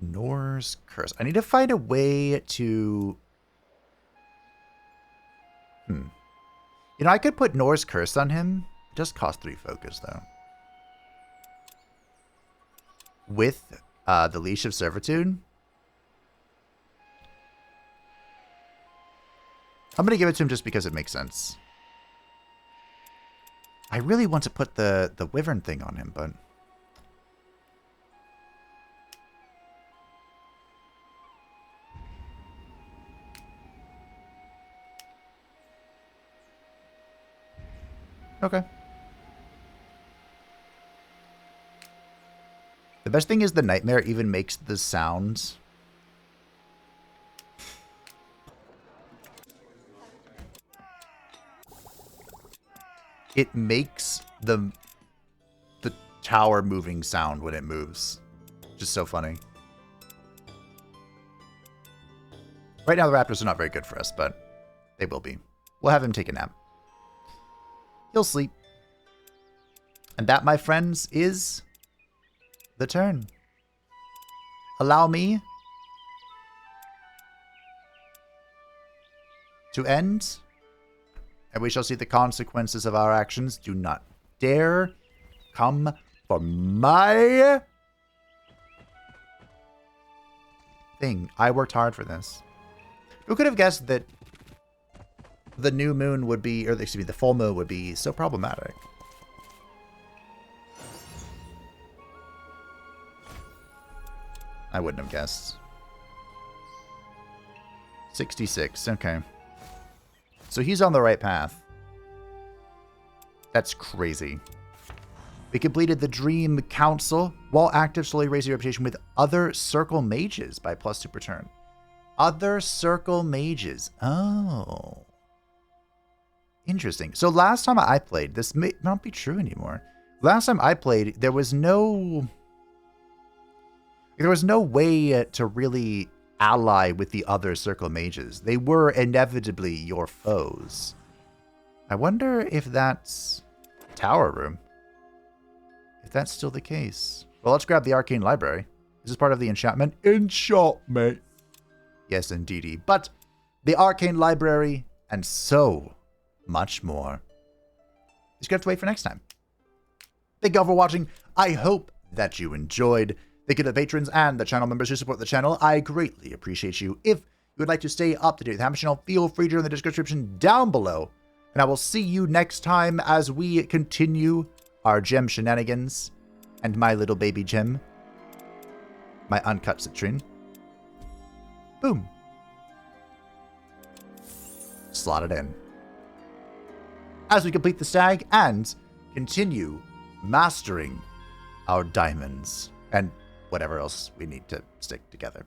Nor's Curse. I need to find a way to... You know, I could put Nor's Curse on him. It does cost 3 focus, though. With the Leash of Servitude. I'm going to give it to him just because it makes sense. I really want to put the Wyvern thing on him, but... Okay. The best thing is the Nightmare even makes the sounds. It makes the tower moving sound when it moves. Just so funny. Right now the Raptors are not very good for us, but they will be. We'll have him take a nap. He'll sleep. And that, my friends, is the turn. Allow me to end, and we shall see the consequences of our actions. Do not dare come for my thing. I worked hard for this. Who could have guessed that the new moon would be, or excuse me, the full moon would be so problematic? I wouldn't have guessed. 66, okay. So he's on the right path. That's crazy. We completed the Dream Council. While active, slowly raise your reputation with other circle mages by +2 per turn. Other circle mages. Oh. Interesting. So last time I played, this may not be true anymore. Last time I played, there was no way to really ally with the other circle mages. They were inevitably your foes. I wonder if that's Tower Room. If that's still the case. Well, let's grab the Arcane Library. This is part of the enchantment. Enchantment. Yes, indeedy. But the Arcane Library and so much more. Just gonna have to wait for next time. Thank you all for watching. I hope that you enjoyed. Thank you to the patrons and the channel members who support the channel. I greatly appreciate you. If you would like to stay up to date with the Hammer channel, feel free to join the description down below. And I will see you next time as we continue our gem shenanigans and my little baby gem. My uncut citrine. Boom. slot it in. As we complete the stag and continue mastering our diamonds and whatever else we need to stick together.